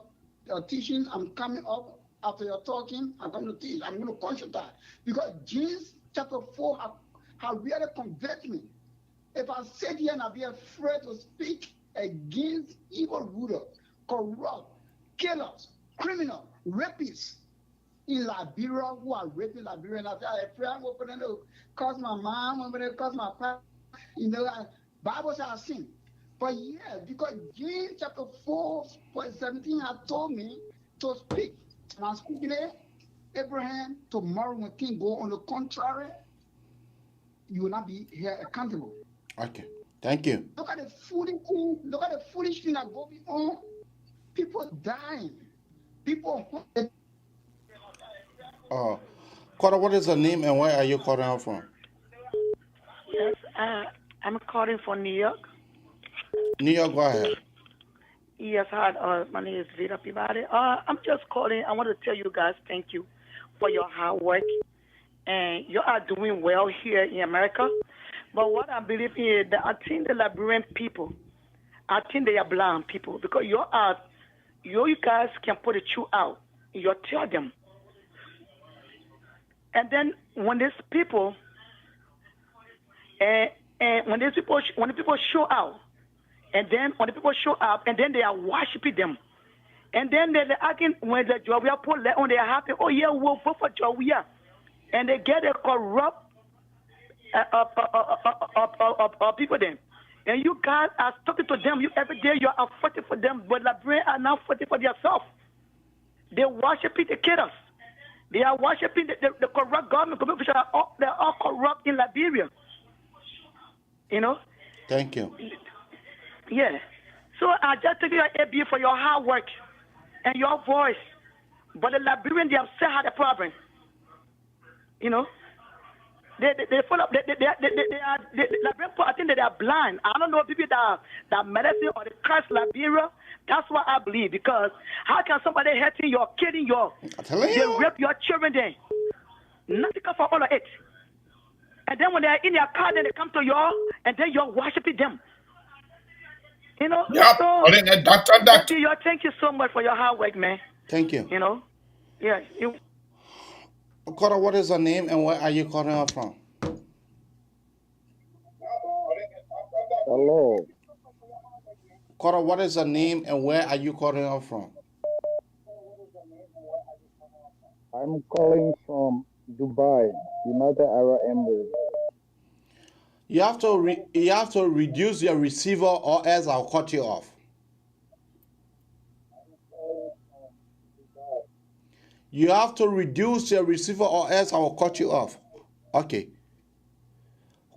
S9: teaching, I'm coming up after you're talking, I'm going to teach, I'm going to concentrate. Because James chapter 4 have really converted me. If I sit here and I be afraid to speak against evil rulers, corrupt, killers, criminals, rapists in Liberia who are raping Liberia, and I say, I pray I'm going to cause my mom, I'm going to cause my father, Bible says I sin. But yeah, because James chapter 4, verse 17 has told me to speak. And I'm speaking there, Abraham, tomorrow when things go on the contrary, you will not be here accountable.
S8: Okay, thank you.
S9: Look at the foolish thing that go on. People dying. People.
S8: Cora, what is your name and where are you calling out from?
S10: Yes, I'm calling from New York.
S8: New York, go ahead.
S10: Yes, hi. My name is Vida Pivade. I'm just calling. I want to tell you guys thank you for your hard work. And you are doing well here in America. But what I believe is that I think the Liberian people, I think they are blind people, because you guys can put the truth out. You tell them. And then when these people, when the people show out, and then when the people show up, and then they are worshiping them, and then they're asking when the Jawia put on their happy, oh yeah, we'll vote for Jawia, and they get a corrupt people then. And you guys are talking to them. You every day you are fighting for them, but Liberians are now fighting for themselves. They worshiping the killers. They are worshiping the corrupt government. They're all corrupt in Liberia. You know?
S8: Thank you.
S10: Yeah. So I just thank you, AB, for your hard work and your voice. But the Liberians, they have still had a problem. You know? They follow. I think that they are blind. I don't know people that medicine or the curse Liberia. That's what I believe. Because how can somebody hurting you, killing you, they rape your children then? Nothing come for all of it. And then when they are in their car, then they come to you, and then you're worshiping them. You know,
S7: Yep.
S10: so
S7: Doctor.
S10: thank you so much for your hard work, man.
S8: Thank you.
S10: You know, yeah.
S8: Cora, what is your name and where are you calling us from?
S11: Hello.
S8: Cora, what is your name and where are you calling us from?
S11: I'm calling from Dubai, United Arab Emirates.
S8: You have to reduce your receiver or else I'll cut you off. You have to reduce your receiver or else I will cut you off. Okay.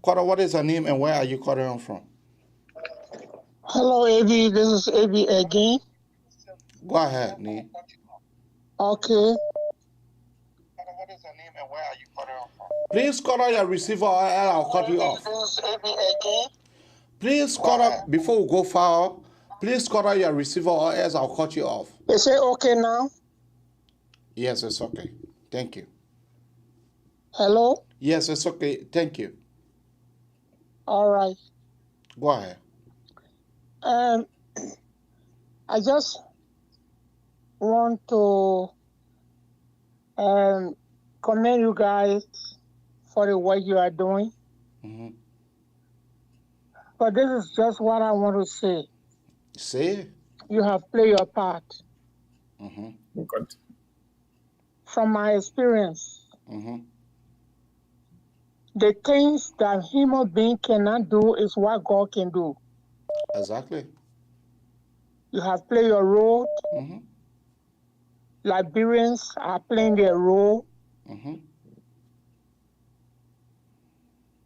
S8: Cora, what is your name and where are you calling us from?
S12: Hello, AB. This is AB again.
S8: Go ahead, Nee.
S12: Okay.
S8: Please cut out your receiver or else I'll cut you off. Please cut out, before we go far, please cut out your receiver or else I'll cut you off.
S12: Is it okay now?
S8: Yes, it's okay. Thank you.
S12: Hello?
S8: Yes, it's okay. Thank you.
S12: All right.
S8: Go ahead.
S12: I just want to commend you guys for the work you are doing.
S8: Mm-hmm.
S12: But this is just what I want to say.
S8: Say it.
S12: You have played your part.
S8: Mm-hmm.
S7: Good.
S12: From my experience,
S8: Mm-hmm.
S12: the things that human being cannot do is what God can do.
S8: Exactly.
S12: You have played your role.
S8: Mm-hmm.
S12: Liberians are playing their role.
S8: Mm-hmm.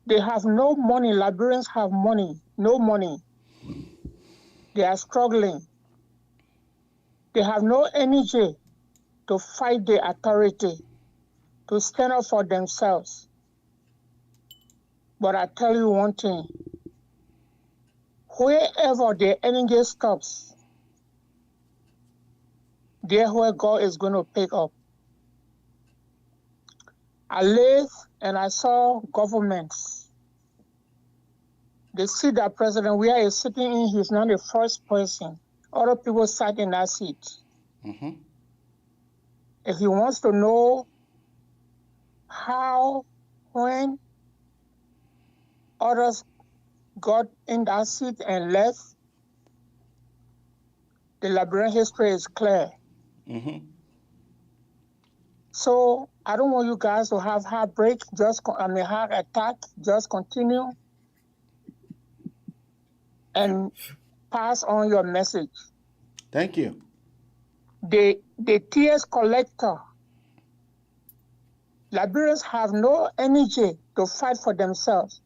S12: They have no money. Liberians have money, no money. They are struggling. They have no energy to fight the authority, to stand up for themselves. But I tell you one thing, wherever the energy stops, there where God is going to pick up. I live and I saw governments. They see that president where he's sitting in, he's not the first person. Other people sat in that seat.
S8: Mm-hmm.
S12: If he wants to know how, when others got in that seat and left, the Liberian history is clear.
S8: Mm-hmm.
S12: So I don't want you guys to have heartbreak, heart attack. Just continue and pass on your message.
S8: Thank you.
S12: The tears collector, Liberians have no energy to fight for themselves.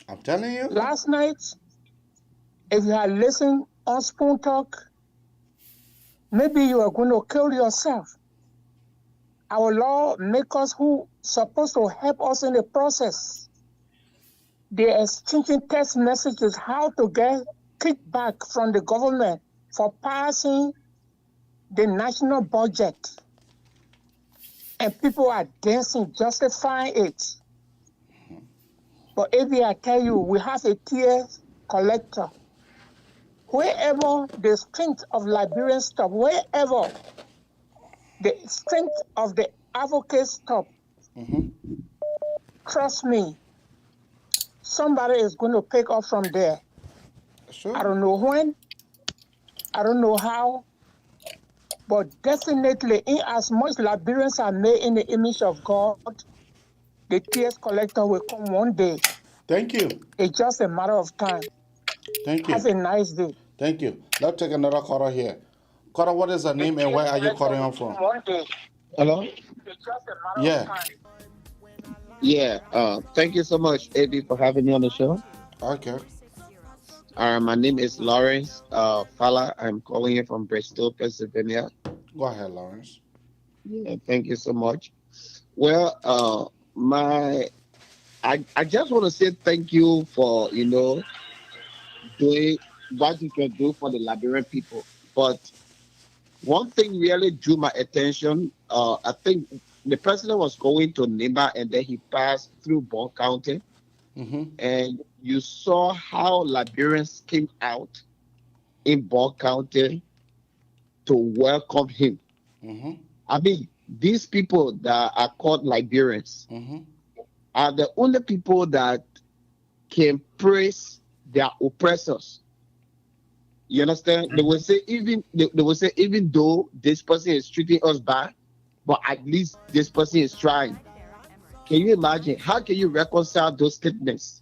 S8: I'm telling you.
S12: Last night, if you had listened on Spoon Talk, maybe you are going to kill yourself. Our lawmakers who supposed to help us in the process, they're exchanging text messages how to get kickback from the government for passing the national budget. And people are dancing, justifying it. But if I tell you, we have a tears collector. Wherever the strength of Liberians stop, wherever the strength of the advocates stop,
S8: Mm-hmm.
S12: trust me, somebody is going to pick up from there.
S8: Sure.
S12: I don't know when, I don't know how, but definitely in as much Liberians are made in the image of God, the tears collector will come one day.
S8: Thank you.
S12: It's just a matter of time.
S8: Thank you.
S12: Have a nice day.
S8: Thank you. Let's take another caller here. Caller, what is the name and where are you calling on from?
S13: Hello?
S8: Yeah.
S13: Yeah, thank you so much, AB, for having me on the show.
S8: Okay.
S13: My name is Lawrence Fala. I'm calling you from Bristol, Pennsylvania.
S8: Go ahead, Lawrence.
S13: Yeah, thank you so much. Well, I just want to say thank you for, doing what you can do for the Liberian people. But one thing really drew my attention. I think the president was going to Nima and then he passed through Bond County.
S8: Mm-hmm.
S13: And you saw how Liberians came out in Ball County to welcome him.
S8: Mm-hmm.
S13: I mean, these people that are called Liberians are the only people that can praise their oppressors. You understand? They will say even though this person is treating us bad, but at least this person is trying. Can you imagine? How can you reconcile those statements?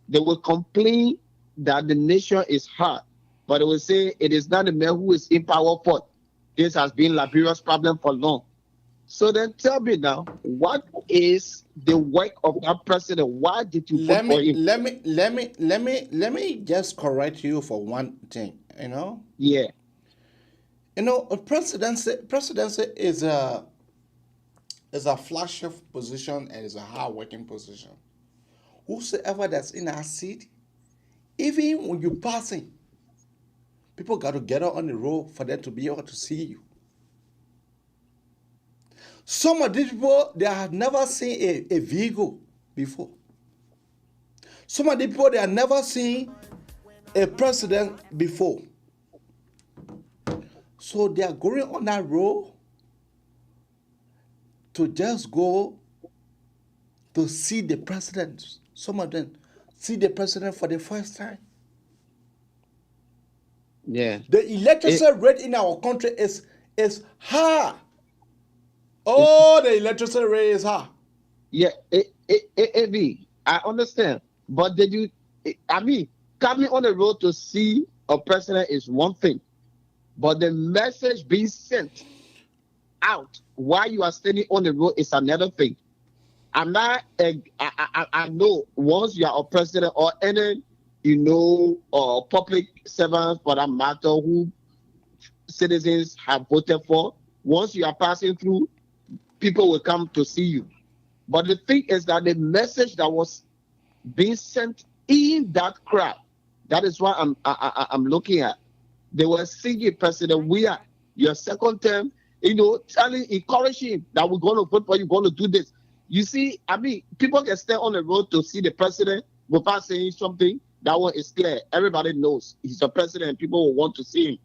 S13: They will complain that the nation is hard, but they will say it is not the man who is in power fault. This has been Liberia's problem for long. So then tell me now, what is the work of that president? Why did you vote for him?
S8: Let me just correct you for one thing, you know?
S13: Yeah.
S8: You know, a presidency is a flashy position and is a hard-working position. Whosoever that's in our seat, even when you're passing, people got to get out on the road for them to be able to see you. Some of these people, they have never seen a vehicle before. Some of the people, they have never seen a president before. So they are going on that road to just go to see the president. Some of them see the president for the first time.
S13: Yeah.
S8: The electricity rate in our country is high. Oh, the electricity rate is high.
S13: Yeah, I understand. But did you, I mean, coming on the road to see a president is one thing, but the message being sent out while you are standing on the road is another thing. I'm not, I know once you are a president or any, public servant for that matter who citizens have voted for, once you are passing through, people will come to see you. But the thing is that the message that was being sent in that crowd, that is what I'm looking at. They were singing, President, we are your second term, encouraging him that we're going to vote for you, going to do this. You see, I mean, people can stay on the road to see the president without saying something. That one is clear. Everybody knows he's the president and people will want to see him.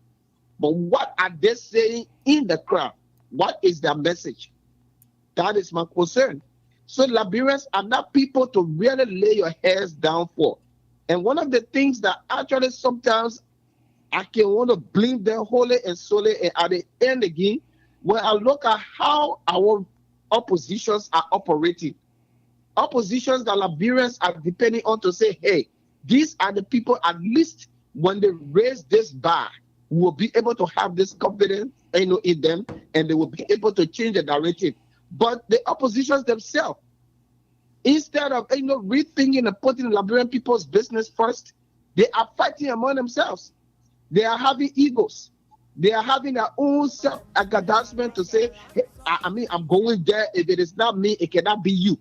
S13: But what are they saying in the crowd? What is their message? That is my concern. So Liberians are not people to really lay your heads down for. And one of the things that actually sometimes I can want to blame them wholly and solely, and at the end again, when I look at how our oppositions are operating, oppositions that Liberians are depending on to say, hey, these are the people, at least when they raise this bar, will be able to have this confidence in them, and they will be able to change the narrative. But the oppositions themselves, instead of rethinking and putting Liberian people's business first, they are fighting among themselves. They are having egos. They are having their own self-aggrandizement to say, hey, I'm going there. If it is not me, it cannot be you.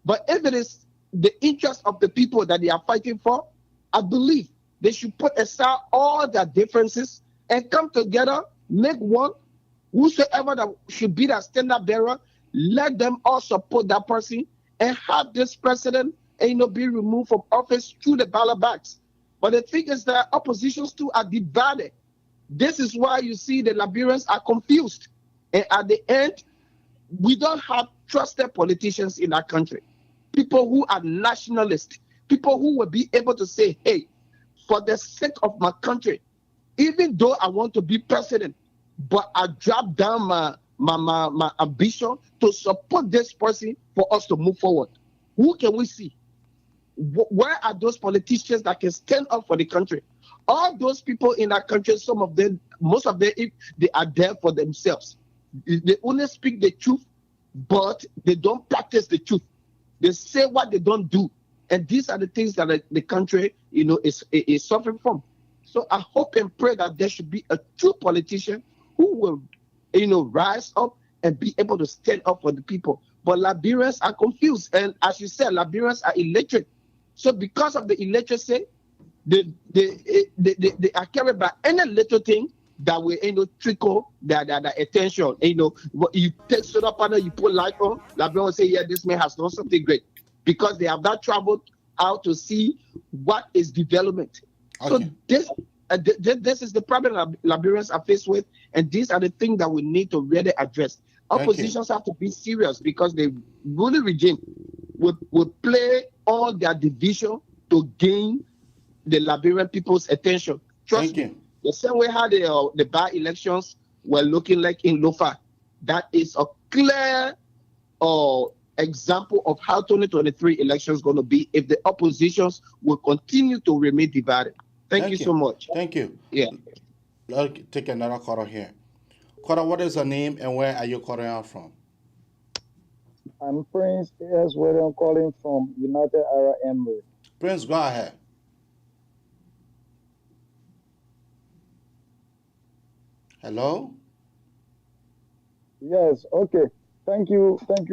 S13: But if it is the interest of the people that they are fighting for, I believe they should put aside all their differences and come together, make one. Whosoever that should be the standard bearer, let them all support that person and have this president be removed from office through the ballot box. But the thing is that oppositions too are divided. This is why you see the Liberians are confused. And at the end, we don't have trusted politicians in our country. People who are nationalists, people who will be able to say, hey, for the sake of my country, even though I want to be president, but I drop down my ambition to support this person for us to move forward. Who can we see? Where are those politicians that can stand up for the country? All those people in our country, some of them, most of them, they are there for themselves. They only speak the truth, but they don't practice the truth. They say what they don't do. And these are the things that the country, is suffering from. So I hope and pray that there should be a true politician who will, rise up and be able to stand up for the people. But Liberians are confused. And as you said, Liberians are illiterate. So because of the illiteracy, they are carried by any little thing that will, trickle their attention. You take soda panel, you put light on, Liberians will say, yeah, this man has done something great. Because they have not traveled out to see what is development. Okay. So This is the problem Liberians are faced with, and these are the things that we need to really address. Oppositions have to be serious because the ruling regime will play all their division to gain the Liberian people's attention. Trust me. The same way how the by-elections were looking like in Lofa, that is a clear example of how 2023 elections going to be if the oppositions will continue to remain divided. Thank you so much.
S8: Thank you.
S13: Yeah.
S8: Let's take another caller here. Caller, what is your name and where are you calling out from?
S11: I'm Prince A.S. William calling from United Arab Emirates.
S8: Prince, go ahead. Hello?
S11: Yes, okay. Thank you. I've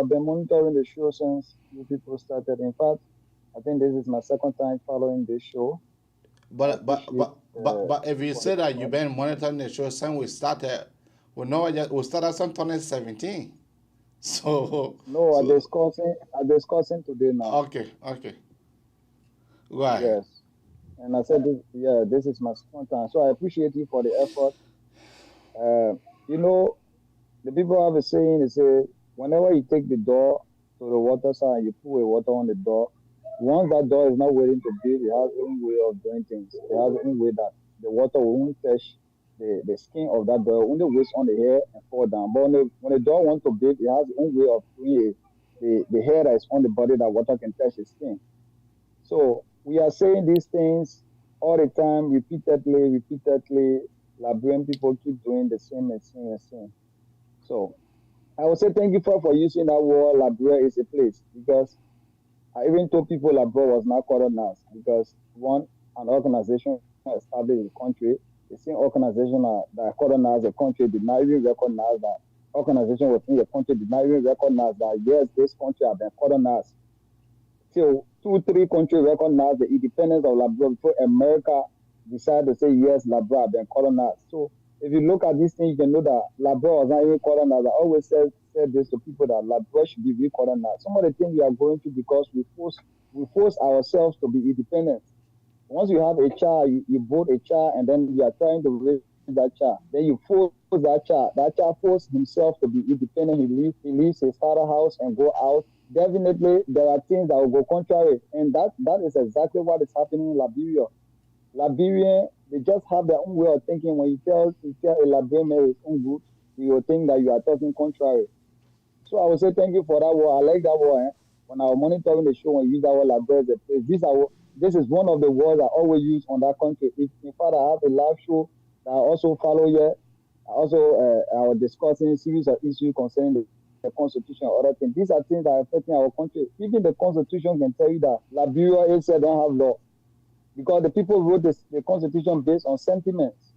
S11: been monitoring the show since you people started. In fact, I think this is my second time following this show.
S8: But if you say that you've been monitoring the show since we started, we started since 2017. So
S11: no, I'm discussing today now.
S8: Okay. Go ahead.
S11: Yes. And I said this is my second time. So I appreciate you for the effort. The people have a saying, they say, whenever you take the door to the water side and you put a water on the door, once that door is not willing to build, it has its own way of doing things. It has its own way that the water will only touch the skin of that door, only waste on the hair and fall down. But when the door wants to build, it has its own way of doing the hair that is on the body that water can touch the skin. So we are saying these things all the time, repeatedly. Liberian people keep doing the same. So I would say thank you for using that word, Liberia is a place, because I even told people Liberia was not colonized because an organization established in the country, the same organization that colonized the country did not even recognize that organization within the country did not even recognize that yes, this country has been colonized. Till 2-3 countries recognize the independence of Liberia before America decided to say yes, Liberia has been colonized. So if you look at these things, you can know that Liberia was not even colonized. I always said this to people that Liberia should be recolonized. Some of the things we are going through because we force ourselves to be independent. Once you have a child, you board a child, and then you are trying to raise that child. Then you force that child. That child forces himself to be independent. He leaves his father's house and go out. Definitely, there are things that will go contrary, and that is exactly what is happening in Liberia. Liberian, they just have their own way of thinking. When you tell a Liberian man his own good, he will think that you are talking contrary. So I would say thank you for that word. I like that word. When I was monitoring the show, when you use that word Liberia, this is one of the words I always use on that country. In fact, I have a live show that I also follow here. I was discussing series of issues concerning the Constitution and other things. These are things that are affecting our country. Even the Constitution can tell you that Liberia itself don't have law, because the people wrote the Constitution based on sentiments.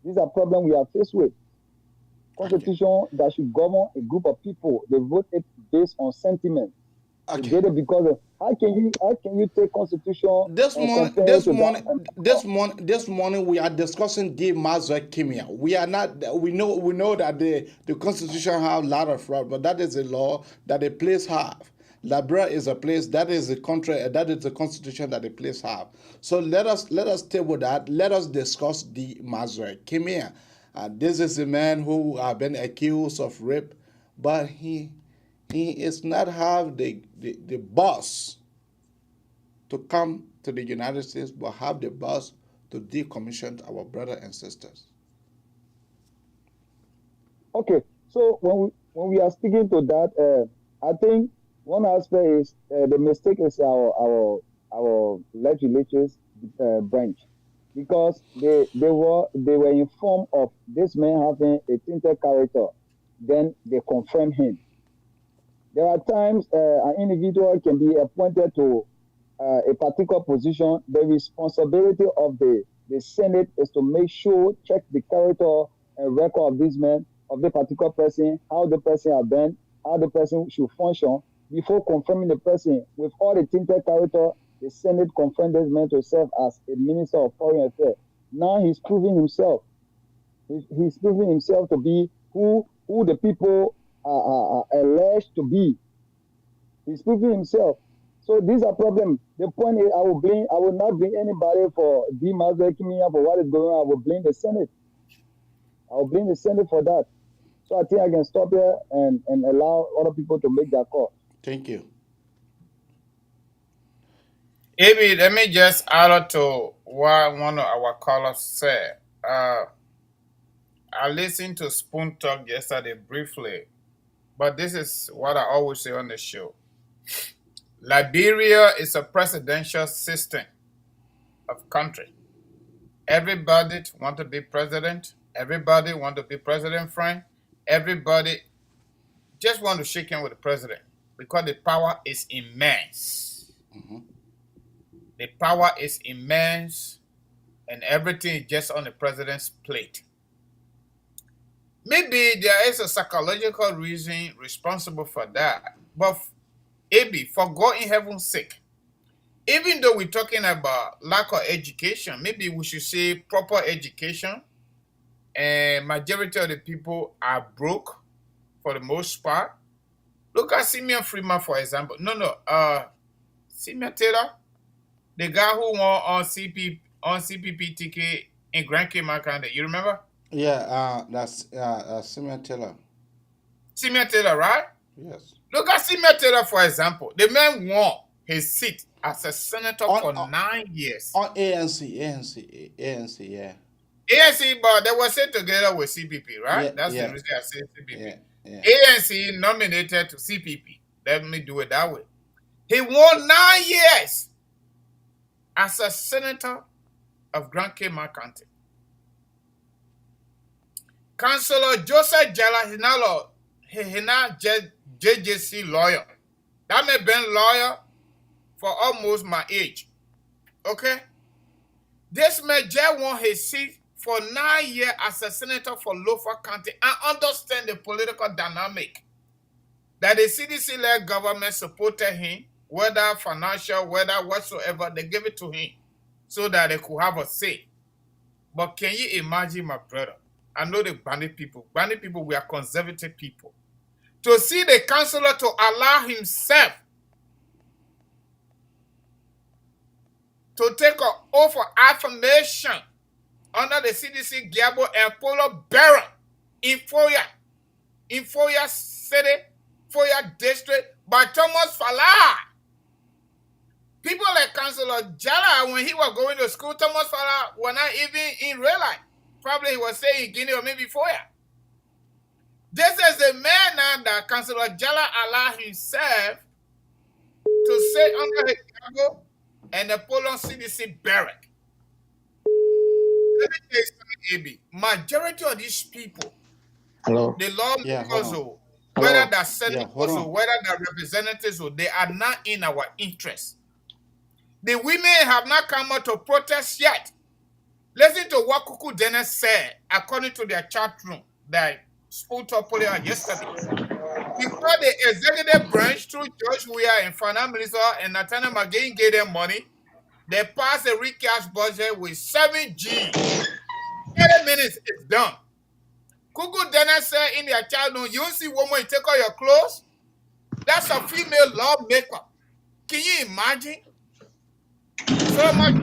S11: These are problems we are faced with. Constitution that should govern a group of people, they wrote it based on sentiment. They did it because of, how can you take Constitution? This
S8: morning we are discussing the Mazur Kimia. We know that the Constitution have a lot of fraud, but that is a law that the place have. Liberia is a place, that is the country, that is the Constitution that the place have. So let us table that. Let us discuss the Mazur Kimia. This is a man who have been accused of rape, but he is not have the boss to come to the United States, but have the boss to decommission our brothers and sisters.
S11: Okay, so when we are speaking to that, I think one aspect is the mistake is our legislatures branch, because they were informed of this man having a tainted character, then they confirm him. There are times an individual can be appointed to a particular position. The responsibility of the Senate is to make sure, check the character and record of this man, of the particular person, how the person has been, how the person should function, before confirming the person. With all the tainted character, the Senate confirmed this man to serve as a minister of foreign affairs. Now he's proving himself. He's proving himself to be who the people are alleged to be. He's proving himself. So these are problems. The point is, I will not blame anybody for demasking for what is going on. I will blame the Senate. I will blame the Senate for that. So I think I can stop here and allow other people to make their call.
S8: Thank you.
S7: Maybe let me just add to what one of our callers said. I listened to Spoon Talk yesterday briefly, but this is what I always say on the show. Liberia is a presidential system of country. Everybody want to be president. Everybody want to be president friend. Everybody just want to shake hands with the president because the power is immense. The power is immense and everything is just on the president's plate. Maybe there is a psychological reason responsible for that. But maybe for God in heaven's sake, even though we're talking about lack of education, maybe we should say proper education. And majority of the people are broke for the most part. Look at Simeon Freeman, for example. Simeon Taylor, the guy who won on CPP ticket in Grand Cape County. You remember?
S8: Yeah, that's Simeon Taylor.
S7: Simeon Taylor, right?
S8: Yes.
S7: Look at Simeon Taylor, for example. The man won his seat as a senator for 9 years.
S8: On ANC, yeah.
S7: ANC, but they were set together with CPP, right?
S8: Yeah,
S7: That's
S8: yeah.
S7: the reason I say CPP.
S8: Yeah.
S7: ANC nominated to CPP. Let me do it that way. He won 9 years as a senator of Grand Cape County. Councillor Joseph Jala, he now JJC lawyer. That may been lawyer for almost my age. Okay? This man just won his seat for 9 years as a senator for Lofa County and understand the political dynamic. That the CDC-led government supported him, whether financial, whether whatsoever, they gave it to him so that they could have a say. But can you imagine, my brother? I know the bandit people. Bandit people, we are conservative people. To see the councillor to allow himself to take an oath of affirmation under the CDC Gabo and Polo Barron in Foya City, Foya District by Thomas Fala. People like Councillor Jala, when he was going to school, Thomas Fala were not even in real life. Probably he was staying in Guinea or maybe Foya. This is the man now that Councillor Jala allowed himself to sit under his Gabo and the Polo CDC barrack. Let me tell you something, AB. Majority of these people, the lawmakers, whether they're senators or whether they're representatives, they are not in our interest. The women have not come out to protest yet. Listen to what Kuku Dennis said, according to their chat room that spoke to Polia yesterday. Before the executive branch, through George Weah and Finance Minister and Nathaniel McGain gave them money, they passed a recast budget with 7G. 30 minutes is done. Kuku Dennis said in their chat room, you see woman, you take out your clothes? That's a female lawmaker. Can you imagine? So much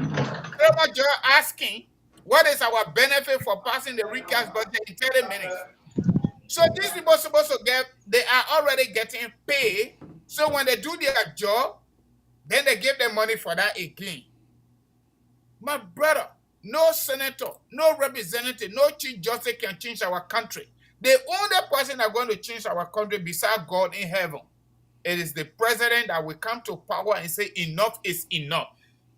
S7: you're asking, what is our benefit for passing the recast budget in 30 minutes? So these people are supposed to they are already getting paid. So when they do their job, then they give them money for that again. My brother, no senator, no representative, no chief justice can change our country. The only person that's going to change our country besides God in heaven, it is the president that will come to power and say enough is enough.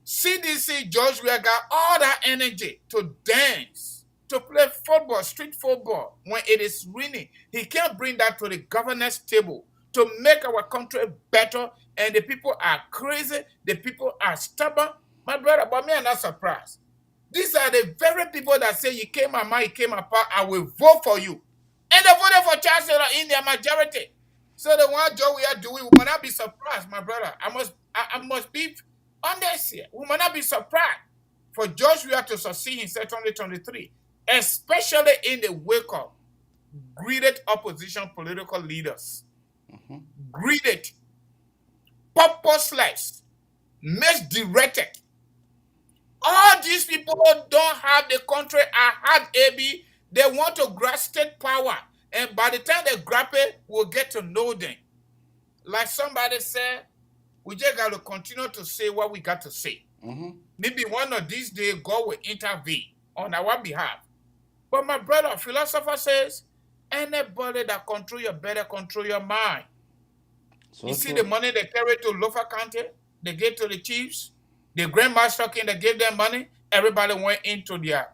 S7: CDC George Weah got all that energy to dance, to play football, street football, when it is raining. He can't bring that to the governance table to make our country better, and the people are crazy, the people are stubborn. My brother, but me, I'm not surprised. These are the very people that say you came apart, you came apart, I will vote for you. And they voted for Chancellor in their majority. So the one job we are doing, we might not be surprised, my brother. I must be honest here. We might not be surprised for George Weah to succeed in 2023, especially in the wake of greeted opposition political leaders. Greeted. purposeless, misdirected. All these people don't have the country at heart, AB. They want to grasp state power. And by the time they grab it, we'll get to know them. Like somebody said, we just got to continue to say what we got to say. Maybe one of these days, God will intervene on our behalf. But my brother, philosopher says, anybody that control you better control your mind. So you see the money they carry to Lofa County, they gave to the chiefs, the grandmaster king, they gave them money, everybody went into their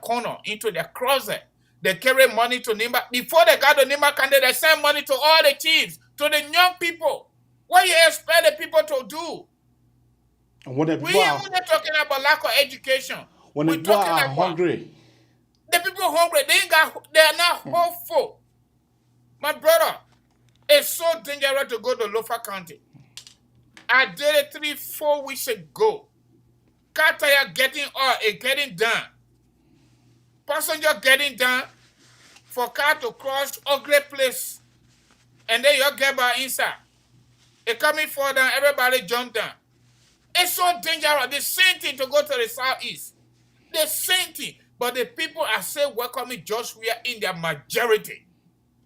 S7: corner, into their closet. They carry money to Nima. Before they got to Nima County, they sent money to all the chiefs, to the young people. What do you expect the people to do? We ain't only talking about lack of education.
S8: When the people are hungry.
S7: The people hungry, they are not hopeful. My brother, it's so dangerous to go to Lofa County. I did it 3-4 weeks ago. Car tire getting done. Passenger getting done for car to cross ugly place. And then you get by inside. It coming for down, everybody jump down. It's so dangerous. The same thing to go to the southeast. The same thing. But the people are still welcoming Joshua in their majority.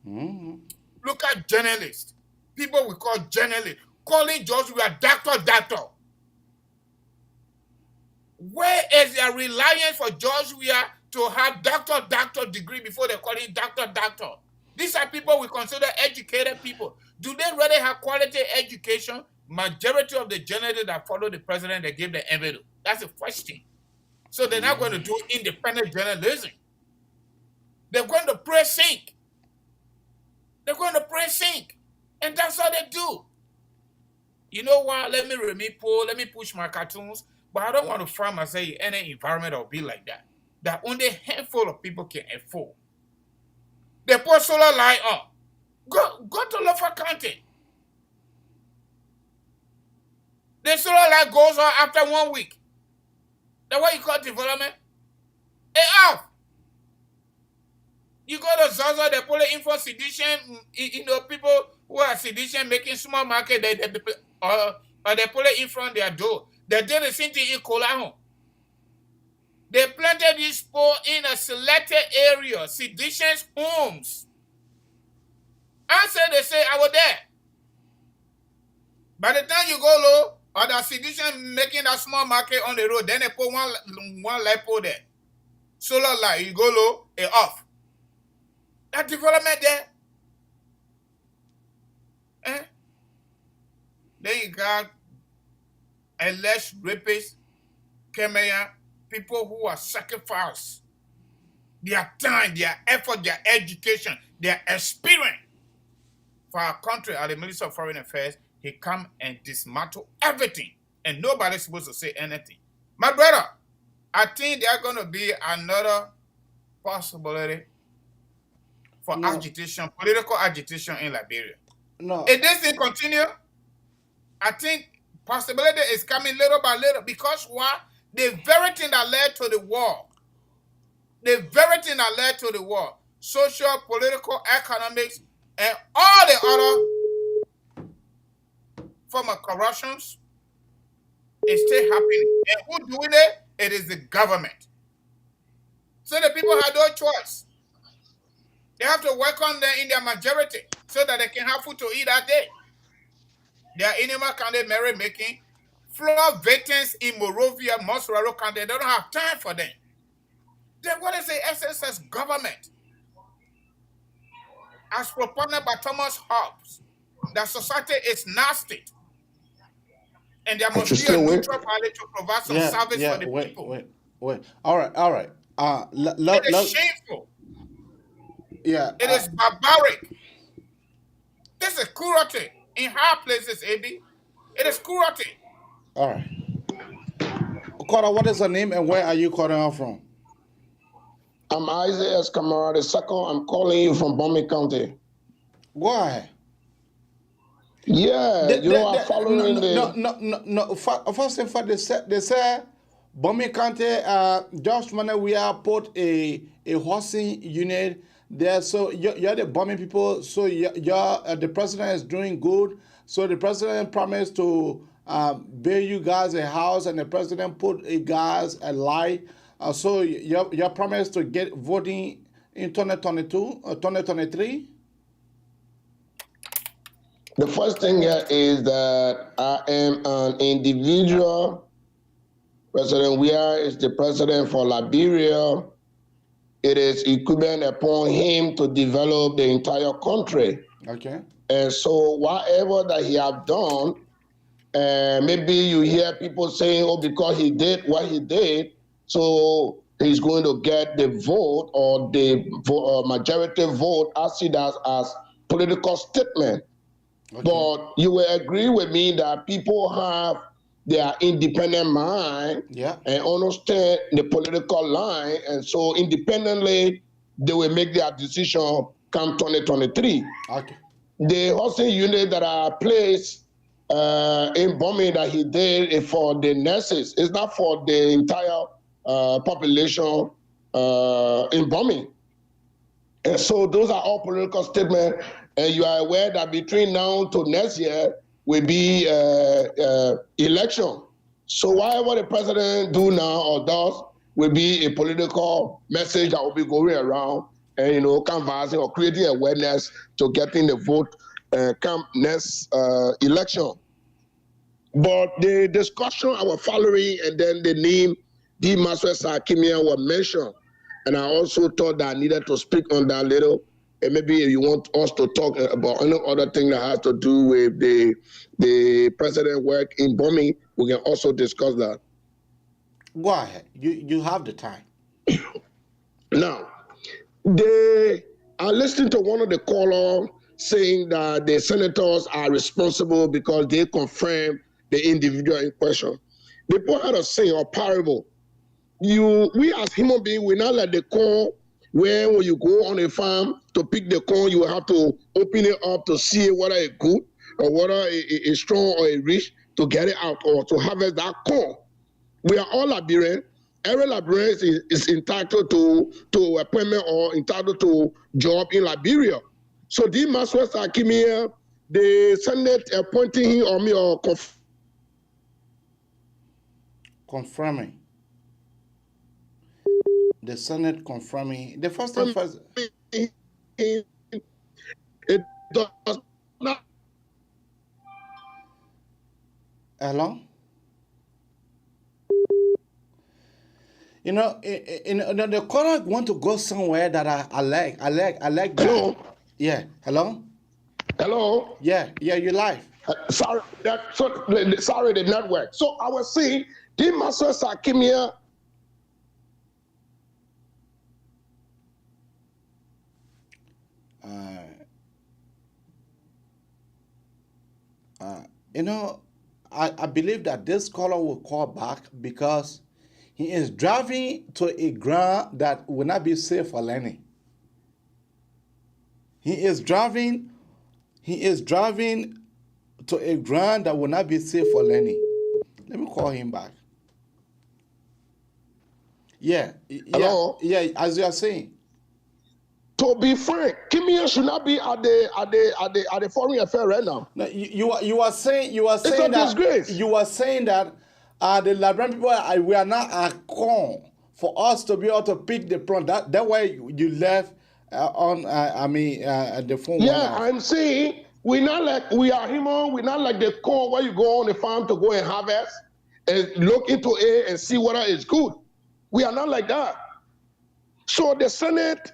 S7: Look at journalists. People we call journalists. Calling Joshua doctor. Where is their reliance for Joshua to have doctor degree before they call him doctor? These are people we consider educated people. Do they really have quality education? Majority of the journalists that follow the president, they give the envelope. That's the question. So they're not going to do independent journalism. They're going to press sync. And that's how they do. You know what? Let me push my cartoons, but I don't want to find myself in any environment or be like that. That only a handful of people can afford. They put solar light up. Go to Lofa County. The solar light goes on after 1 week. That's what you call development. Hey, off. You go to Zaza, they pull it in for sedition. People who are sedition making small market, they pull it in front of their door. They did the same thing in Kolahon. They planted this pole in a selected area, sedition's homes. And so they say, I was there. By the time you go low, or the sedition making that small market on the road, then they put one light pole there. Solar light, you go low, it off. That development there. Then you got alleged rapists, Kemaya, people who are sacrificed their time, their effort, their education, their experience for our country. At the Minister of Foreign Affairs, he come and dismantle everything, and nobody's supposed to say anything. My brother, I think there's going to be another possibility for agitation, political agitation in Liberia. If this thing continue, I think possibility is coming little by little, because what? The very thing that led to the war, social, political, economics, and all the other form of corruptions is still happening. And who doing it? It is the government. So the people have no choice. They have to welcome them in their majority so that they can have food to eat that day. They are animal county merit making. Floor veterans in Morovia, Mosraro County, they don't have time for them. Then what is the SSS government? As proponent by Thomas Hobbes, that society is nasty. And there must be a neutral party to provide some service for the people.
S8: Wait. All right.
S7: It is shameful.
S8: Yeah.
S7: It is barbaric. This is cruelty in high places, AB. It is cruelty.
S8: All right. Okora, what is your name and where are you calling out from?
S14: I'm Isaiah Escamara II. I'm calling you from Bombay County.
S8: Why?
S14: Yeah, I'm following
S8: No. First and foremost, they say Bombay County, just when we are put a housing unit there, so you're the bombing people, so the president is doing good. So the president promised to build you guys a house, and the president put a guys a light. So your promise to get voting in 2022 or 2023?
S14: The first thing here is that I am an individual. President Weah is the president for Liberia. It is incumbent upon him to develop the entire country.
S8: Okay.
S14: And so whatever that he have done, maybe you hear people saying, oh, because he did what he did, so he's going to get the vote or the majority vote. I see that as political statement. Okay. But you will agree with me that people have their independent mind and understand the political line, and so independently they will make their decision come 2023.
S8: Okay.
S14: The housing unit that are placed in bombing that he did is for the nurses. It's not for the entire population in bombing. And so those are all political statements. And you are aware that between now to next year will be election. So whatever the president do now or does will be a political message that will be going around and, you know, canvassing or creating awareness to getting the vote come next election. But the discussion I was following, and then the name D. Misused was mentioned. And I also thought that I needed to speak on that little. And maybe if you want us to talk about any other thing that has to do with the president work in bombing, we can also discuss that.
S8: Go ahead. You have the time.
S14: Now, I listened to one of the callers saying that the senators are responsible because they confirm the individual in question. They put out a saying or parable. We as human beings, we not let the corn when you go on a farm to pick the corn, you have to open it up to see whether it's good or whether it's strong or it's rich to get it out or to harvest that corn. We are all Liberian. Every Liberian is entitled to appointment or entitled to job in Liberia. So the Misused came here, the Senate appointing him or me or
S8: confirming. The Senate confirming. The first thing first.
S14: It does not.
S8: Hello? You know, the caller want to go somewhere that I like. I like that.
S14: Hello?
S8: Yeah. Hello?
S14: Hello?
S8: Yeah, you live.
S14: Sorry, the network. So I was saying, the Misused came here.
S8: You know, I believe that this caller will call back because he is driving to a ground that will not be safe for learning. He is driving to a ground that will not be safe for learning. Let me call him back. Yeah.
S14: Hello?
S8: Yeah, as you are saying.
S14: To be frank, Kimia should not be at the foreign affair right now.
S8: No, you are saying
S14: it's a disgrace.
S8: You are saying that the Liberian people we are not a corn for us to be able to pick the prawn. That way you left on the phone.
S14: Yeah, I'm saying we are human. We're not like the corn where you go on the farm to go and harvest and look into it and see whether it's good. We are not like that. So the Senate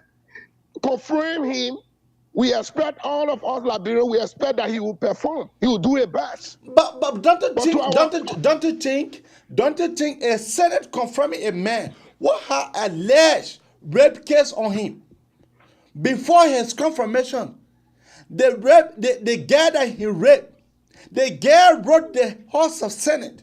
S14: confirm him. We expect all of us Liberia. We expect that he will perform. He will do it best.
S8: But don't you think a Senate confirming a man who had alleged rape case on him before his confirmation, the guy that he raped, the guy wrote the House of Senate.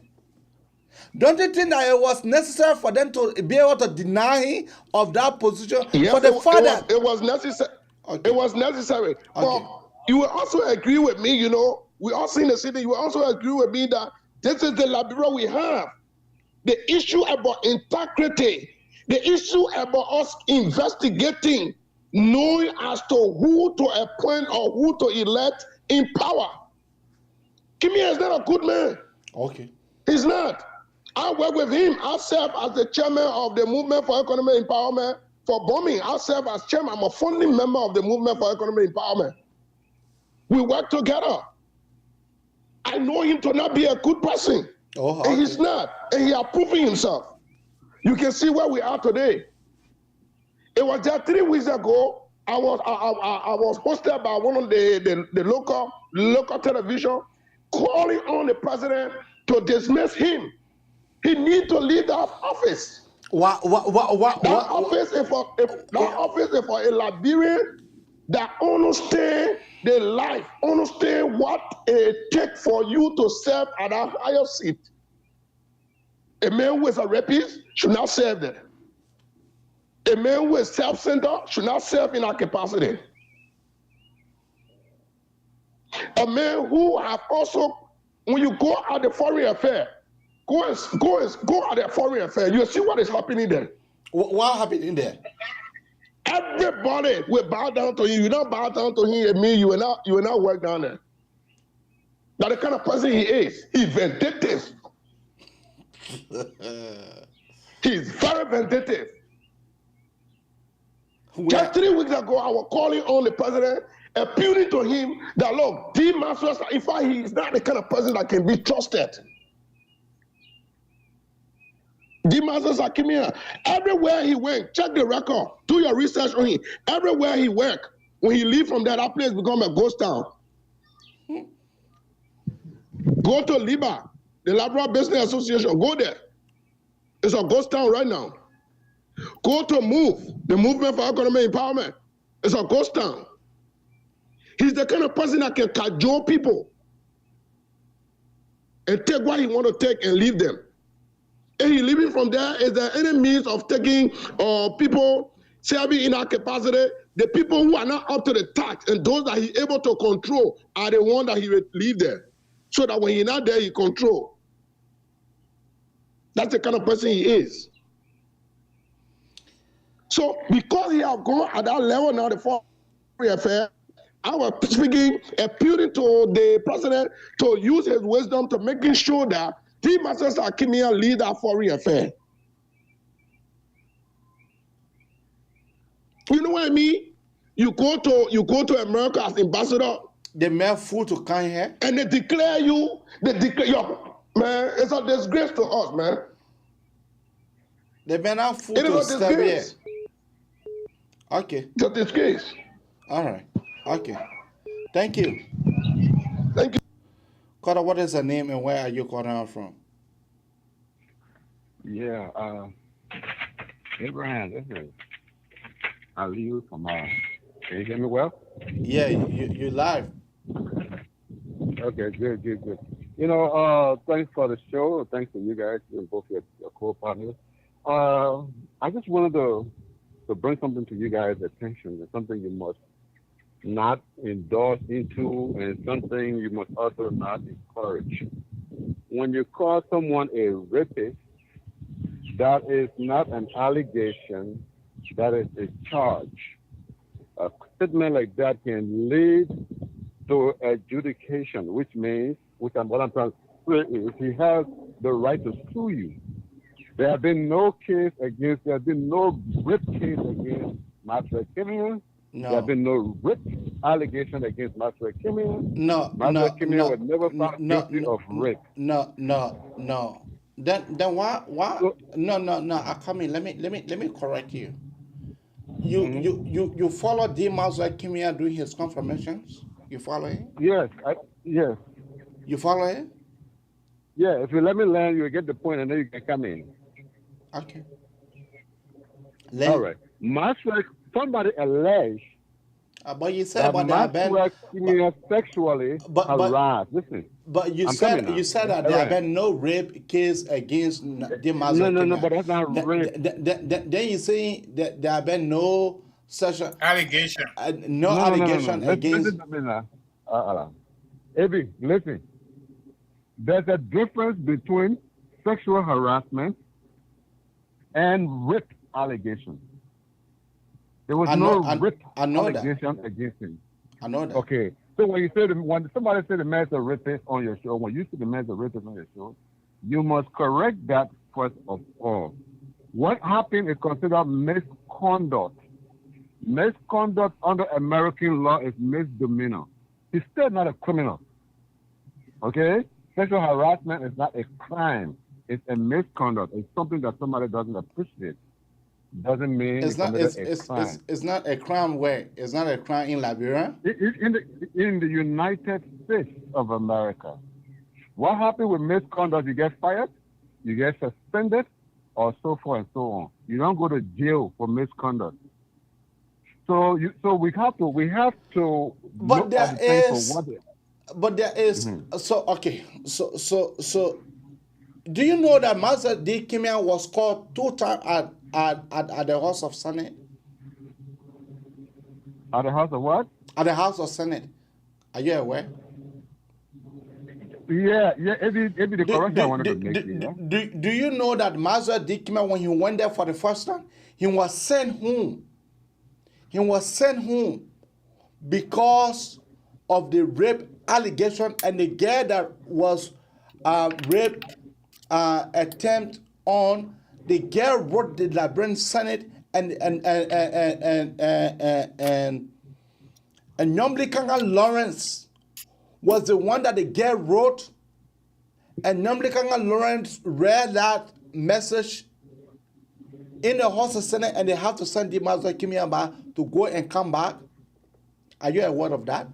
S8: Don't you think that it was necessary for them to be able to deny him of that position?
S14: Yes,
S8: for the father?
S14: It was necessary.
S8: Okay.
S14: It was necessary.
S8: Okay.
S14: But you will also agree with me, you know, we also in the city, you will also agree with me that this is the Liberia we have. The issue about integrity, the issue about us investigating, knowing as to who to appoint or who to elect in power. Kimia is not a good man.
S8: Okay.
S14: He's not. I work with him. I serve as the chairman of the Movement for Economic Empowerment for bombing. I serve as chairman. I'm a founding member of the Movement for Economic Empowerment. We work together. I know him to not be a good person.
S8: Oh, okay.
S14: And he's not. And he has proven himself. You can see where we are today. It was just 3 weeks ago. I was hosted by one of the local television, calling on the president to dismiss him. He needs to leave that office.
S8: What?
S14: That office is for a Liberian that understand the life, understand what it takes for you to serve at a higher seat. A man who is a rapist should not serve there. A man who is self-centered should not serve in that capacity. A man who have also, when you go at the foreign affair, go at the foreign affair, you see what is happening there.
S8: What happening there?
S14: Everybody will bow down to you. You don't bow down to him and me, you will not work down there. That's the kind of person he is. He's vindictive. He's very vindictive. Just 3 weeks ago, I was calling on the president, appealing to him that, look, D. Masters, in fact, he is not the kind of person that can be trusted. D. Masters Akimia, everywhere he went, check the record, do your research on him. Everywhere he worked, when he leave from there, that place become a ghost town. Go to LIBA, the Liberia Business Association, go there. It's a ghost town right now. Go to MOVE, the Movement for Economic Empowerment. It's a ghost town. He's the kind of person that can cajole people and take what he want to take and leave them. And he leaving from there, is there any means of taking people serving in our capacity? The people who are not up to the task and those that he's able to control are the ones that he will leave there. So that when he's not there, he control. That's the kind of person he is. So because he have gone at that level now, the foreign affair, I was speaking, appealing to the president to use his wisdom to making sure that the Masters Akimia lead that foreign affair. You know what I mean? You go to America as ambassador.
S8: The man fool to come here.
S14: And they declare yo, man, it's a disgrace to us, man.
S8: The man are fool to step here. Okay.
S14: It's a disgrace.
S8: All right. Okay. Thank you.
S14: Thank you.
S8: Carter, what is the name and where are you calling from?
S15: Yeah, Abraham, this is Ali from can you hear me well?
S8: Yeah, you live.
S15: Okay, good. You know, thanks for the show. Thanks to you guys and both your co-partners. I just wanted to bring something to you guys' attention. It's something you must not endorse into, and something you must also not encourage. When you call someone a rapist, that is not an allegation, that is a charge. A statement like that can lead to adjudication, which means, what I'm trying to say is he has the right to sue you. There have been no rape case against Master Kimia.
S8: No.
S15: There have been no rape allegation against Master Kimia.
S8: No.
S15: Master Kimia was never found guilty of rape.
S8: No. Then why? No. I come in. Let me correct you. You follow D. Master Kimia doing his confirmations? You follow him?
S15: Yes. Yes.
S8: You follow him?
S15: Yeah. If you let me learn, you'll get the point, and then you can come in.
S8: Okay.
S15: All right. Somebody alleged.
S8: But you said about
S15: that Kimia sexually harassed. Listen.
S8: But you said that there have been no rape case against the Master.
S15: No, but that's not rape.
S8: Then you say that there have been no such
S7: allegation.
S8: No allegation against.
S15: Ebi, listen. There's a difference between sexual harassment and rape allegation. There was no rape allegation against him.
S8: I know that.
S15: Okay. So when somebody say the man's a rapist on your show, when you see the man's a rapist on your show, you must correct that first of all. What happened is considered misconduct. Misconduct under American law is misdemeanor. He's still not a criminal. Okay? Sexual harassment is not a crime. It's a misconduct. It's something that somebody doesn't appreciate. Doesn't mean
S8: it's not.
S15: crime.
S8: It's not a crime where it's not a crime in Liberia.
S15: In the United States of America, what happens with misconduct? You get fired, you get suspended, or so forth and so on. You don't go to jail for misconduct. So we have to.
S8: But there is. But there is. So okay. So. Do you know that Master D. Kimia was called 2 times at the House of Senate?
S15: At the House of what?
S8: At the House of Senate. Are you aware?
S15: Yeah. Every the correction I wanted to make.
S8: Do you know that Master D. Kimia, when he went there for the first time, he was sent home. He was sent home because of the rape allegation and the girl that was raped. Attempt on the girl wrote the Liberian Senate and Nyomli Kanga Lawrence was the one that the girl wrote, and Nyomli Kanga Lawrence read that message in the House of Senate, and they have to send the Mazda Kimiaba to go and come back. Are you aware of that?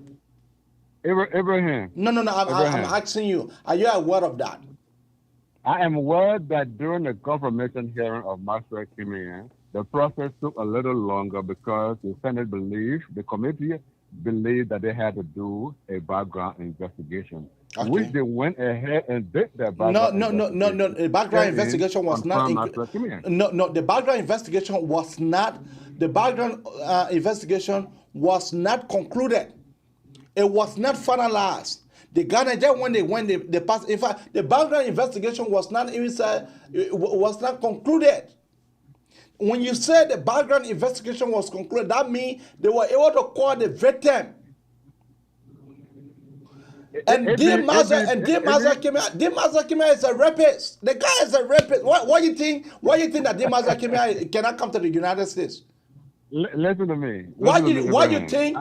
S15: Abraham.
S8: No. I'm asking you. Are you aware of that?
S15: I am aware that during the confirmation hearing of Master Kimia, the process took a little longer because the Senate the committee believed that they had to do a background investigation, which they went ahead and did that background investigation.
S8: No. The background investigation was not. The background investigation was not. The background investigation was not concluded. It was not finalized. The Ghana just when they passed. In fact, the background investigation was not concluded. When you say the background investigation was concluded, that means they were able to call the victim. And Dimaza Kimia is a rapist. The guy is a rapist. Why you think that Dimaza Kimia cannot come to the United States?
S15: Listen to me.
S8: Why you think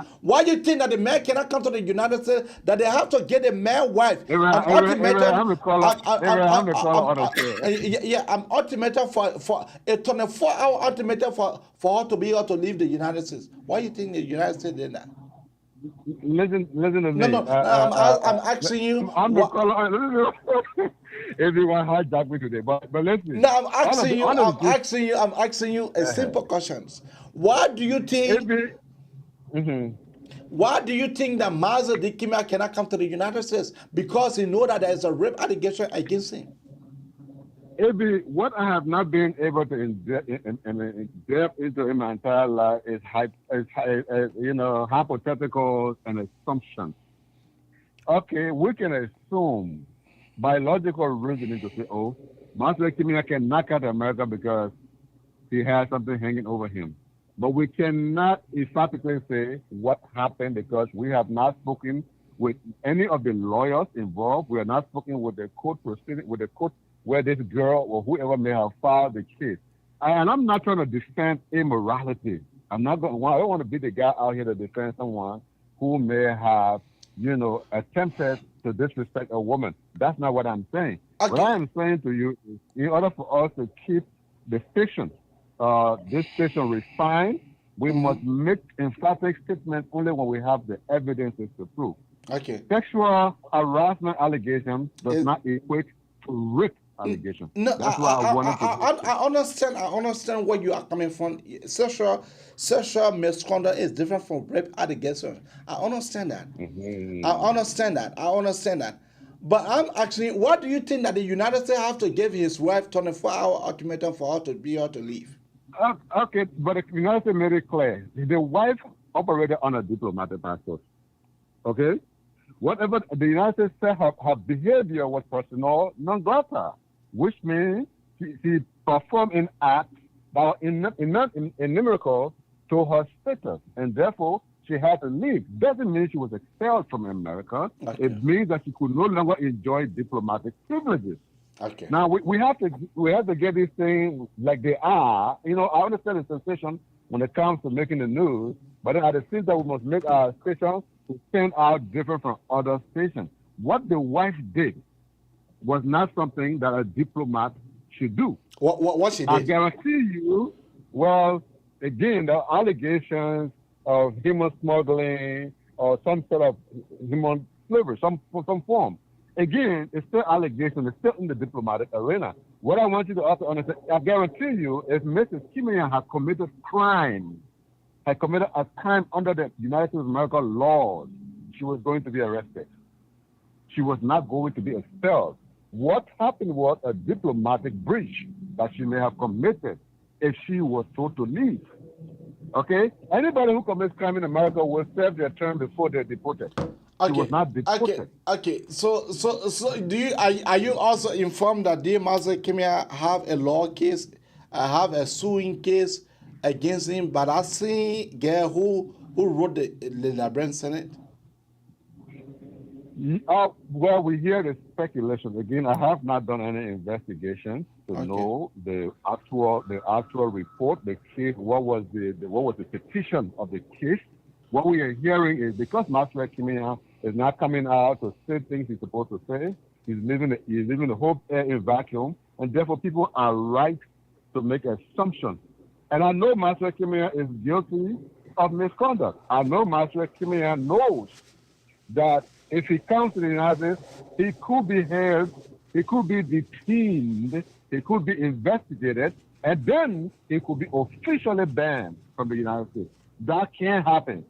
S8: that the man cannot come to the United States? That they have to get the man wife an ultimatum. An ultimatum for a 24-hour ultimatum for her to be able to leave the United States. Why you think the United States did that?
S15: Listen to me.
S8: No. I'm asking you.
S15: Everyone hijacked me today, but listen.
S8: No, I'm asking you a simple questions. Why do you think? Why do you think that Maza Dikimia cannot come to the United States? Because he know that there is a rape allegation against him.
S15: What I have not been able to delve into in my entire life is hypotheticals and assumptions. Okay, we can assume biological reasoning to say, oh, Master Kimia can knock out America because he has something hanging over him. But we cannot emphatically say what happened because we have not spoken with any of the lawyers involved. We are not spoken with the court proceeding, with the court where this girl or whoever may have filed the case. And I'm not trying to defend immorality. I don't want to be the guy out here to defend someone who may have, attempted to disrespect a woman. That's not what I'm saying. Okay. What I am saying to you is, in order for us to keep the station, this station refined, we must make emphatic statements only when we have the evidences to prove.
S8: Okay.
S15: Sexual harassment allegations does not equate to rape allegations.
S8: No,
S15: that's why I wanted to.
S8: I understand where you are coming from. Sexual misconduct is different from rape allegations. I understand that.
S15: Mm-hmm.
S8: I understand that. But I'm asking, what do you think that the United States have to give his wife 24-hour ultimatum for her to be able to leave?
S15: Okay, but the United States made it clear. The wife operated on a diplomatic passport. Okay? Whatever the United States said, her behavior was persona non grata, which means she performed in acts that were inimical to her status, and therefore she had to leave. Doesn't mean she was expelled from America.
S8: Okay.
S15: It means that she could no longer enjoy diplomatic privileges.
S8: Okay.
S15: Now we have to get these things like they are. You know, I understand the sensation when it comes to making the news, but then at the same time we must make our stations to stand out different from other stations. What the wife did was not something that a diplomat should do.
S8: What she did?
S15: I guarantee you. Well, again, the allegations of human smuggling or some sort of human slavery, some form. Again, it's still allegations. It's still in the diplomatic arena. What I want you to also understand, I guarantee you, if Mrs. Kimian had committed a crime under the United States of America laws, she was going to be arrested. She was not going to be expelled. What happened was a diplomatic breach that she may have committed if she was told to leave. Okay? Anybody who commits crime in America will serve their term before they're deported. She was not deported.
S8: Okay. So are you also informed that dear Master Kimia have a law case, have a suing case against him, but I see girl who wrote the Liberian Senate?
S15: Well, we hear the speculation. Again, I have not done any investigation to know the actual report, the case. What was the petition of the case? What we are hearing is because Master Kimia is not coming out to say things he's supposed to say. He's leaving the whole air in vacuum, and therefore people are right to make assumptions. And I know Master Kimia is guilty of misconduct. I know Master Kimia knows that if he comes to the United States, he could be held, he could be detained, he could be investigated, and then he could be officially banned from the United States. That can't happen.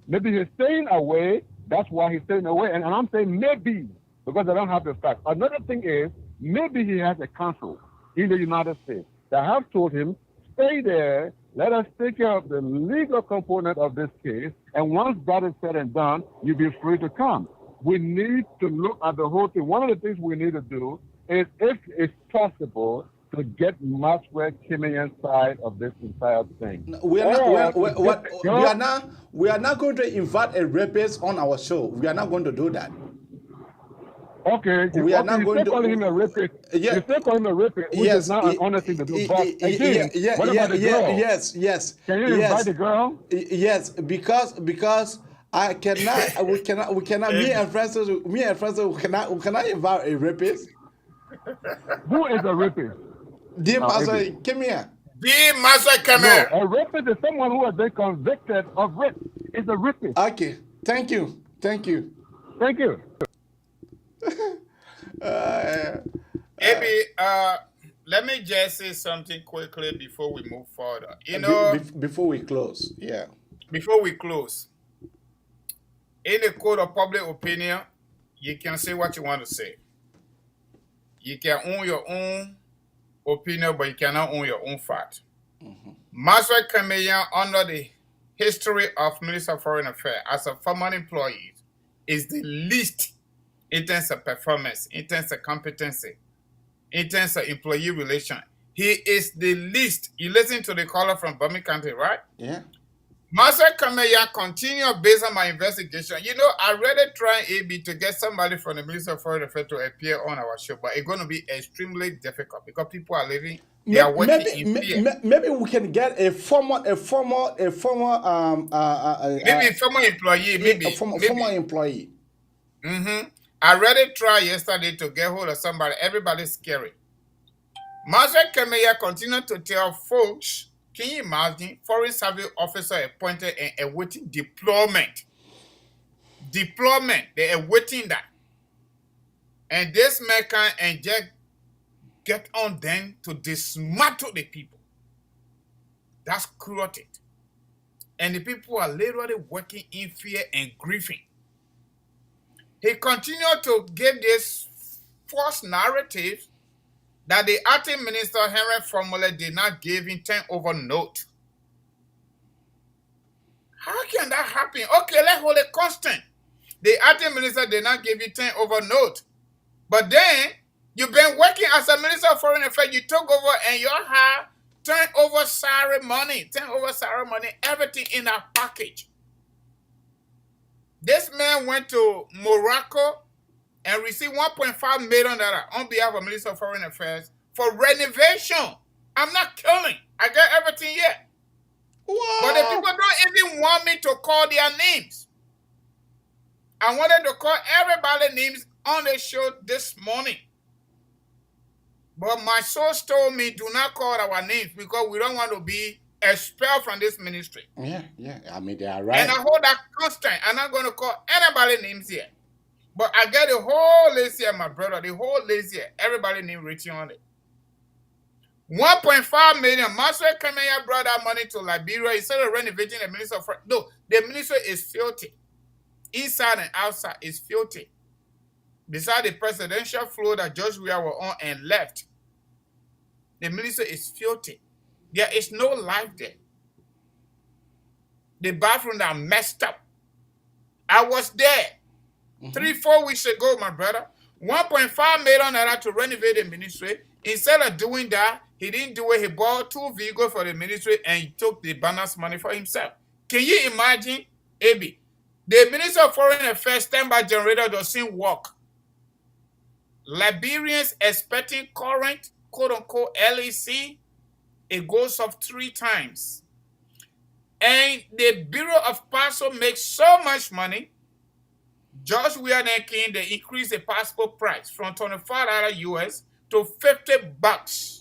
S15: Maybe he's staying away. That's why he's staying away. And I'm saying maybe, because I don't have the facts. Another thing is, maybe he has a counsel in the United States that have told him, stay there, let us take care of the legal component of this case, and once that is said and done, you'll be free to come. We need to look at the whole thing. One of the things we need to do is, if it's possible, to get Maxwell Kimian's side of this entire thing.
S8: We are not going to invite a rapist on our show. We are not going to do that.
S15: Okay,
S8: we are not going to
S15: call him a rapist.
S8: Yeah.
S15: You still call him a rapist, which is not an honest thing to do. But again, what about the girl?
S8: Yes.
S15: Can you invite the girl?
S8: Yes, because I cannot. We cannot. Me and Francis, we cannot invite a rapist.
S15: Who is a rapist?
S8: Dear Master, come here.
S7: Dear Master, come here.
S15: No, a rapist is someone who has been convicted of rape. It's a rapist.
S8: Okay. Thank you.
S7: Maybe let me just say something quickly before we move further. You know,
S8: before we close,
S7: Before we close, in the code of public opinion, you can say what you want to say. You can own your own opinion, but you cannot own your oon fact. Master Kimian, under the history of Minister of Foreign Affairs, as a former employee, is the least in terms of performance, in terms of competency, in terms of employee relation. He is the least. You listen to the caller from Birmingham County, right?
S8: Yeah.
S7: Master Kimian continue based on my investigation. You know, I really try AB to get somebody from the Ministry of Foreign Affairs to appear on our show, but it's going to be extremely difficult because people are living. They are working in fear.
S8: Maybe we can get a former
S7: maybe former employee, maybe
S8: former employee.
S7: I already tried yesterday to get hold of somebody. Everybody's scary. Master Kimian continued to tell folks, can you imagine, foreign service officer appointed and awaiting deployment. Deployment, they are waiting that. And this man can and just get on them to dismantle the people. That's cruelty. And the people are literally working in fear and grieving. He continued to give this false narrative that the acting minister, Henry Formula, did not give him 10 over note. How can that happen? Okay, let's hold it constant. The acting minister did not give you 10 over note. But then, you've been working as a minister of foreign affairs, you took over and you have 10 over salary money, everything in that package. This man went to Morocco and received $1.5 million on behalf of Minister of Foreign Affairs for renovation. I'm not killing. I got everything yet.
S8: What?
S7: But the people don't even want me to call their names. I wanted to call everybody's names on the show this morning. But my source told me, do not call our names because we don't want to be expelled from this ministry.
S8: Yeah. I mean, they are right.
S7: And I hold that constant. I'm not going to call anybody's names here. But I get the whole list here, my brother. The whole list here. Everybody name written on it. 1.5 million. Maxwell Kemenya brought that money to Liberia. Instead of renovating the ministry of... No, the ministry is filthy. Inside and outside is filthy. Beside the presidential floor that George Weah was on and left, the ministry is filthy. There is no life there. The bathroom are messed up. I was there 3-4 weeks ago, my brother. 1.5 million to renovate the ministry. Instead of doing that, he didn't do it. He bought 2 vehicles for the ministry and he took the balance money for himself. Can you imagine, AB? The Minister of Foreign Affairs standby generator doesn't work. Liberians expecting current, quote-unquote, LEC, it goes up 3 times. And the Bureau of Passport makes so much money. George Weah Came, they increased the passport price from $25 US to $50.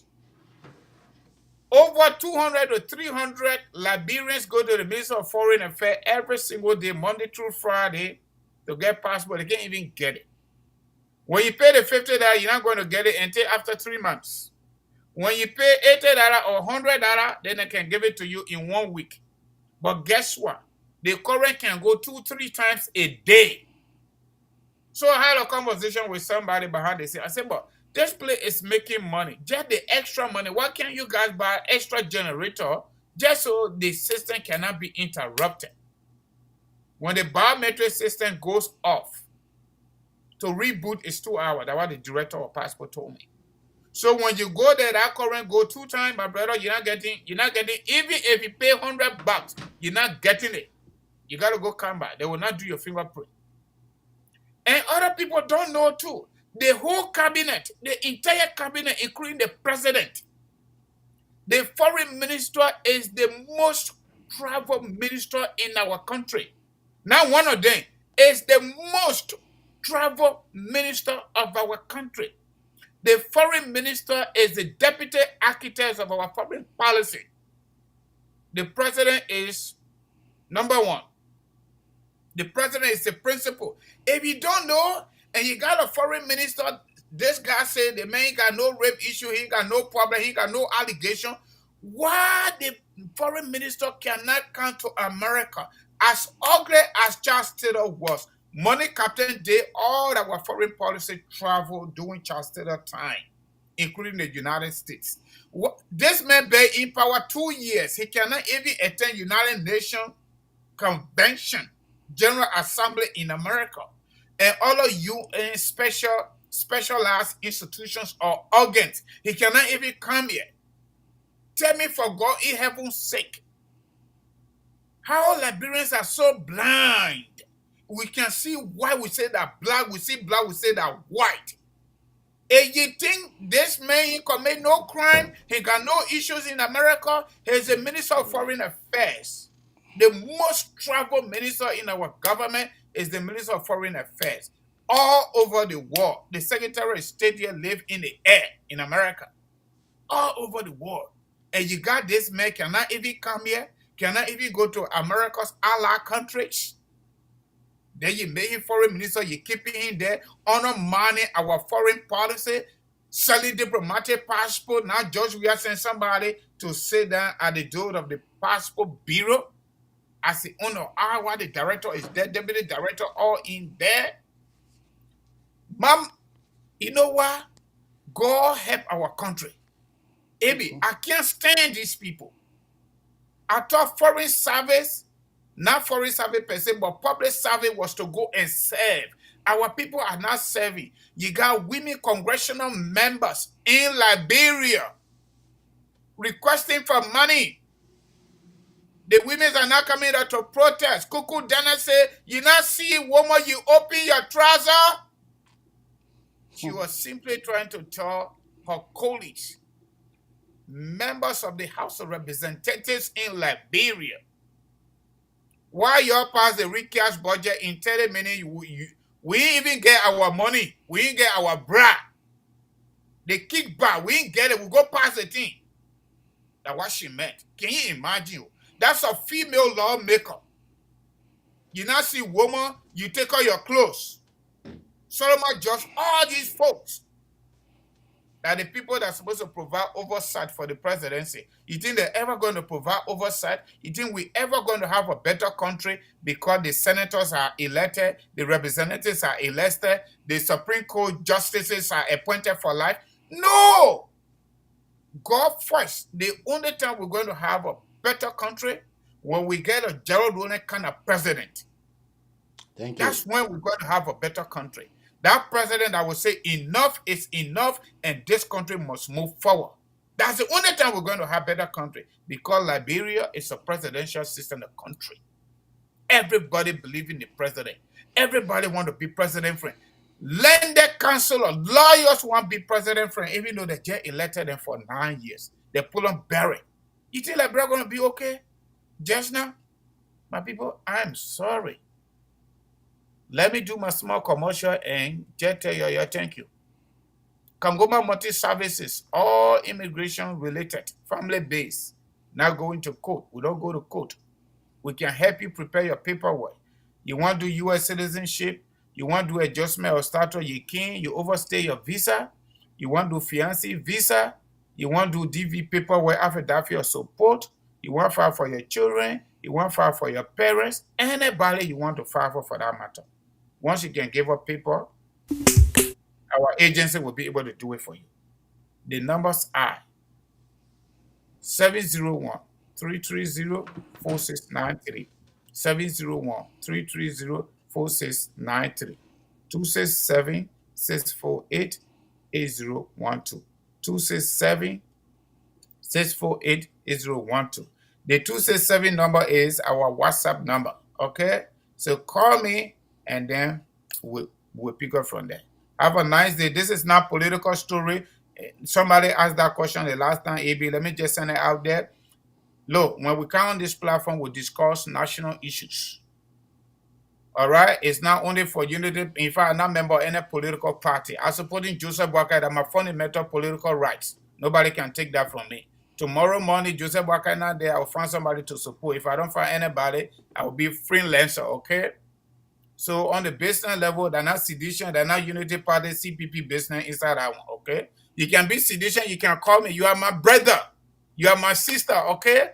S7: Over 200 to 300 Liberians go to the Ministry of Foreign Affairs every single day, Monday through Friday, to get passport. They can't even get it. When you pay the $50, you're not going to get it until after 3 months. When you pay $80 or $100, then they can give it to you in 1 week. But guess what? The current can go 2-3 times a day. So I had a conversation with somebody behind the scene. I said, but this place is making money. Just the extra money. Why can't you guys buy an extra generator just so the system cannot be interrupted? When the biometric system goes off, to reboot is 2 hours. That's what the director of passport told me. So when you go there, that current go 2 times, my brother, you're not getting, even if you pay $100, you're not getting it. You got to go come back. They will not do your fingerprint. And other people don't know too. The whole cabinet, the entire cabinet, including the president, the foreign minister is the most traveled minister in our country. Now one of them is the most traveled minister of our country. The foreign minister is the deputy architect of our foreign policy. The president is number 1. The president is the principal. If you don't know, and you got a foreign minister, this guy said the man got no rape issue, he got no problem, he got no allegation. Why the foreign minister cannot come to America? As ugly as Charles Taylor was, Money Captain did all our foreign policy travel during Charles Taylor time, including the United States. This man been in power 2 years. He cannot even attend United Nations Convention, General Assembly in America. And all of you in specialized institutions or organs, he cannot even come here. Tell me, for God in heaven's sake, how Liberians are so blind. We can see why we say that black, we see black, we say that white. And you think this man, he commit no crime, he got no issues in America, he's a Minister of Foreign Affairs. The most traveled minister in our government is the Minister of Foreign Affairs. All over the world, the Secretary of State here live in the air in America. All over the world. And you got this man cannot even come here, cannot even go to America's ally countries. Then you make him foreign minister, you keep him there, undermining our foreign policy, selling diplomatic passport. Now George Weah sent somebody to sit down at the door of the passport bureau. As the owner, while the director is there, deputy director, all in there. Mom, you know what? God help our country. Abi, I can't stand these people. I thought foreign service, not foreign service per se, but public service was to go and serve. Our people are not serving. You got women congressional members in Liberia requesting for money. The women are not coming out to protest. Kuku Dana say, you not see woman, you open your trouser. She was simply trying to tell her colleagues, members of the House of Representatives in Liberia, why y'all pass the recast budget in 30 minutes, we ain't even get our money. We ain't get our bra. The kickback, we ain't get it. We go pass the thing. That's what she meant. Can you imagine? That's a female lawmaker. You not see woman, you take out your clothes. Solomon just all these folks that the people that are supposed to provide oversight for the presidency. You think they're ever going to provide oversight? You think we're ever going to have a better country because the senators are elected, the representatives are elected, the Supreme Court justices are appointed for life? No! God first. The only time we're going to have a better country when we get a Gerald Ronan kind of president.
S8: Thank you.
S7: That's when we're going to have a better country. That president that will say enough is enough and this country must move forward. That's the only time we're going to have a better country because Liberia is a presidential system of country. Everybody believes in the president. Everybody want to be president friend. Lender council of lawyers want to be president friend even though they just elected them for 9 years. They pull them buried. You think Liberia going to be okay? Just now? My people, I'm sorry. Let me do my small commercial and just tell you thank you. Kangoma Multi Services, all immigration related, family based, not going to court. We don't go to court. We can help you prepare your paperwork. You want to do U.S. citizenship, you want to do adjustment or status, you can, you overstay your visa, you want to do fiancé visa, you want to do DV paperwork affidavit of support, you want to file for your children, you want to file for your parents, anybody you want to file for that matter. Once you can give up paper, our agency will be able to do it for you. The numbers are 701-330-4693, 701-330-4693, 267-648-8012, 267-648-8012. The 267 number is our WhatsApp number, okay? So call me and then we'll pick up from there. Have a nice day. This is not political story. Somebody asked that question the last time, AB. Let me just send it out there. Look, when we come on this platform, we discuss national issues. All right? It's not only for unity. In fact, I'm not a member of any political party. I'm supporting Joseph Boakai that my fundamental political rights. Nobody can take that from me. Tomorrow morning, Joseph Boakai not there. I'll find somebody to support. If I don't find anybody, I will be freelancer, okay? So on the business level, they're not sedition, they're not unity party, CPP business inside that one, okay? You can be sedition, you can call me. You are my brother. You are my sister, okay?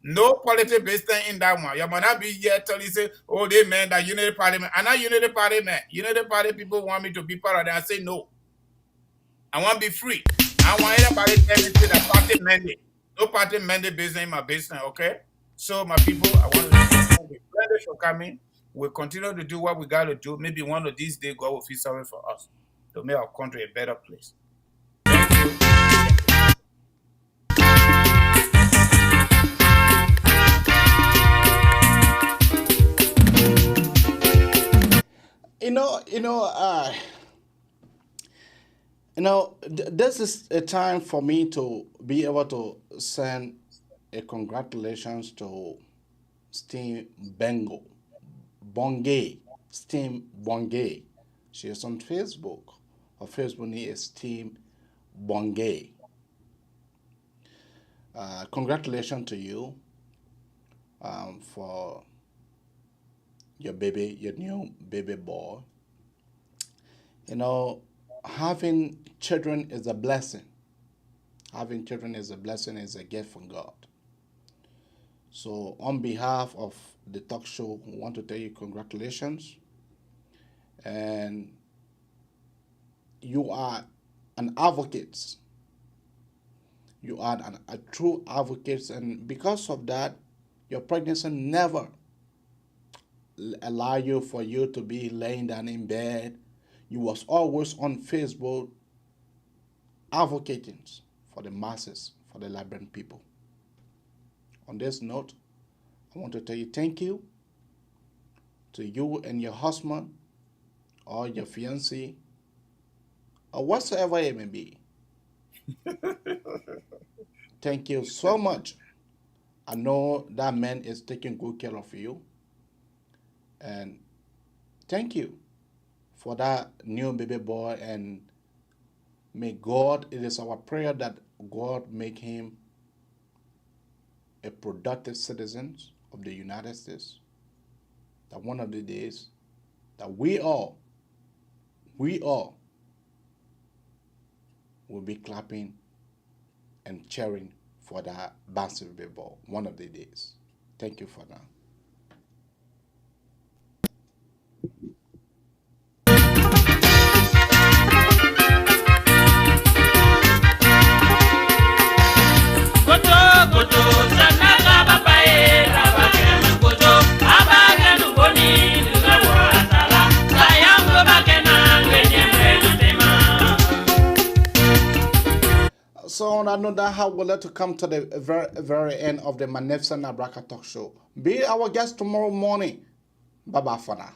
S7: No political business in that one. You might not be here telling you, say, oh, they man, that unity party man. I'm not unity party man. Unity party people want me to be part of that. I say no. I want to be free. I want anybody to tell me that party mandate. No party mandate business in my business, okay? So my people, I want to thank you for coming. We'll continue to do what we got to do. Maybe one of these days, God will feel sorry for us to make our country a better place.
S8: This is a time for me to be able to send a congratulations to Steve Bongay. Steve Bongay. She is on Facebook. Her Facebook name is Steve Bongay. Congratulations to you for your baby, your new baby boy. Having children is a blessing. Having children is a blessing, is a gift from God. So on behalf of the talk show, we want to tell you congratulations. And you are an advocate. You are a true advocate, and because of that, your pregnancy never allow you to be laying down in bed. You was always on Facebook advocating for the masses, for the Liberian people. On this note, I want to tell you thank you to you and your husband or your fiancé or whatsoever it may be. Thank you so much. I know that man is taking good care of you. And thank you for that new baby boy. And may God, it is our prayer that God make him a productive citizen of the United States. That one of the days that we all will be clapping and cheering for that basketball one of the days. Thank you for now. So on another how we'd like to come to the very end of the Magnificent Abraka Talk Show. Be our guest tomorrow morning. Bye-bye for now.